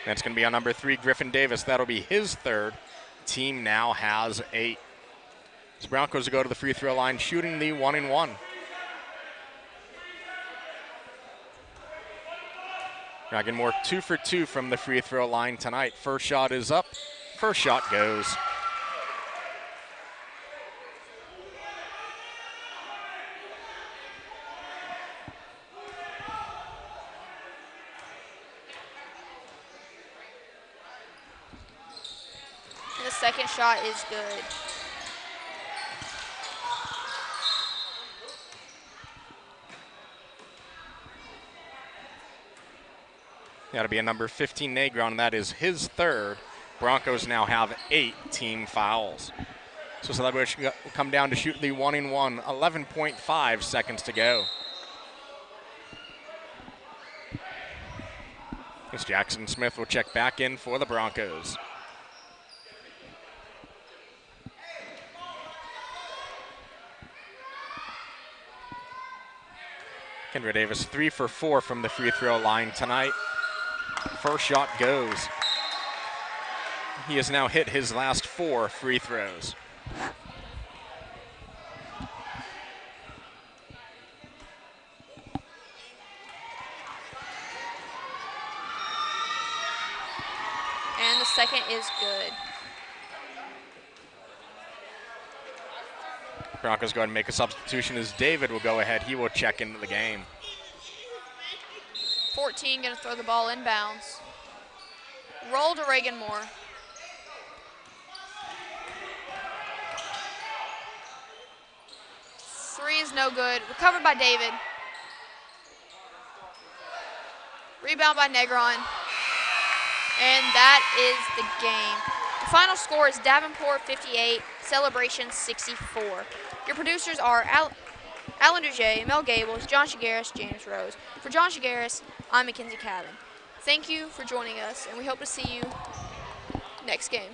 That's going to be on number 3, Griffin Davis. That'll be his third. Team now has 8. So Broncos will go to the free throw line shooting the 1-and-1. Dragon Moore 2 for 2 from the free throw line tonight. First shot is up, first shot goes. And the second shot is good. That'll be a number 15 Negron. That is his third. Broncos now have 8 team fouls. So Celebration will come down to shoot the 1-and-1. 11.5 seconds to go. As Jackson Smith will check back in for the Broncos. Kendra Davis 3 for 4 from the free throw line tonight. First shot goes. He has now hit his last 4 free throws. And the second is good. Broncos go ahead and make a substitution as David will go ahead. He will check into the game. 14 going to throw the ball inbounds. Roll to Reagan Moore. Three is no good. Recovered by David. Rebound by Negron. And that is the game. The final score is Davenport 58, Celebration 64. Your producers are Alan Duget, Mel Gables, John Shigaris, James Rose. For John Shigaris, I'm Mackenzie Cabin. Thank you for joining us, and we hope to see you next game.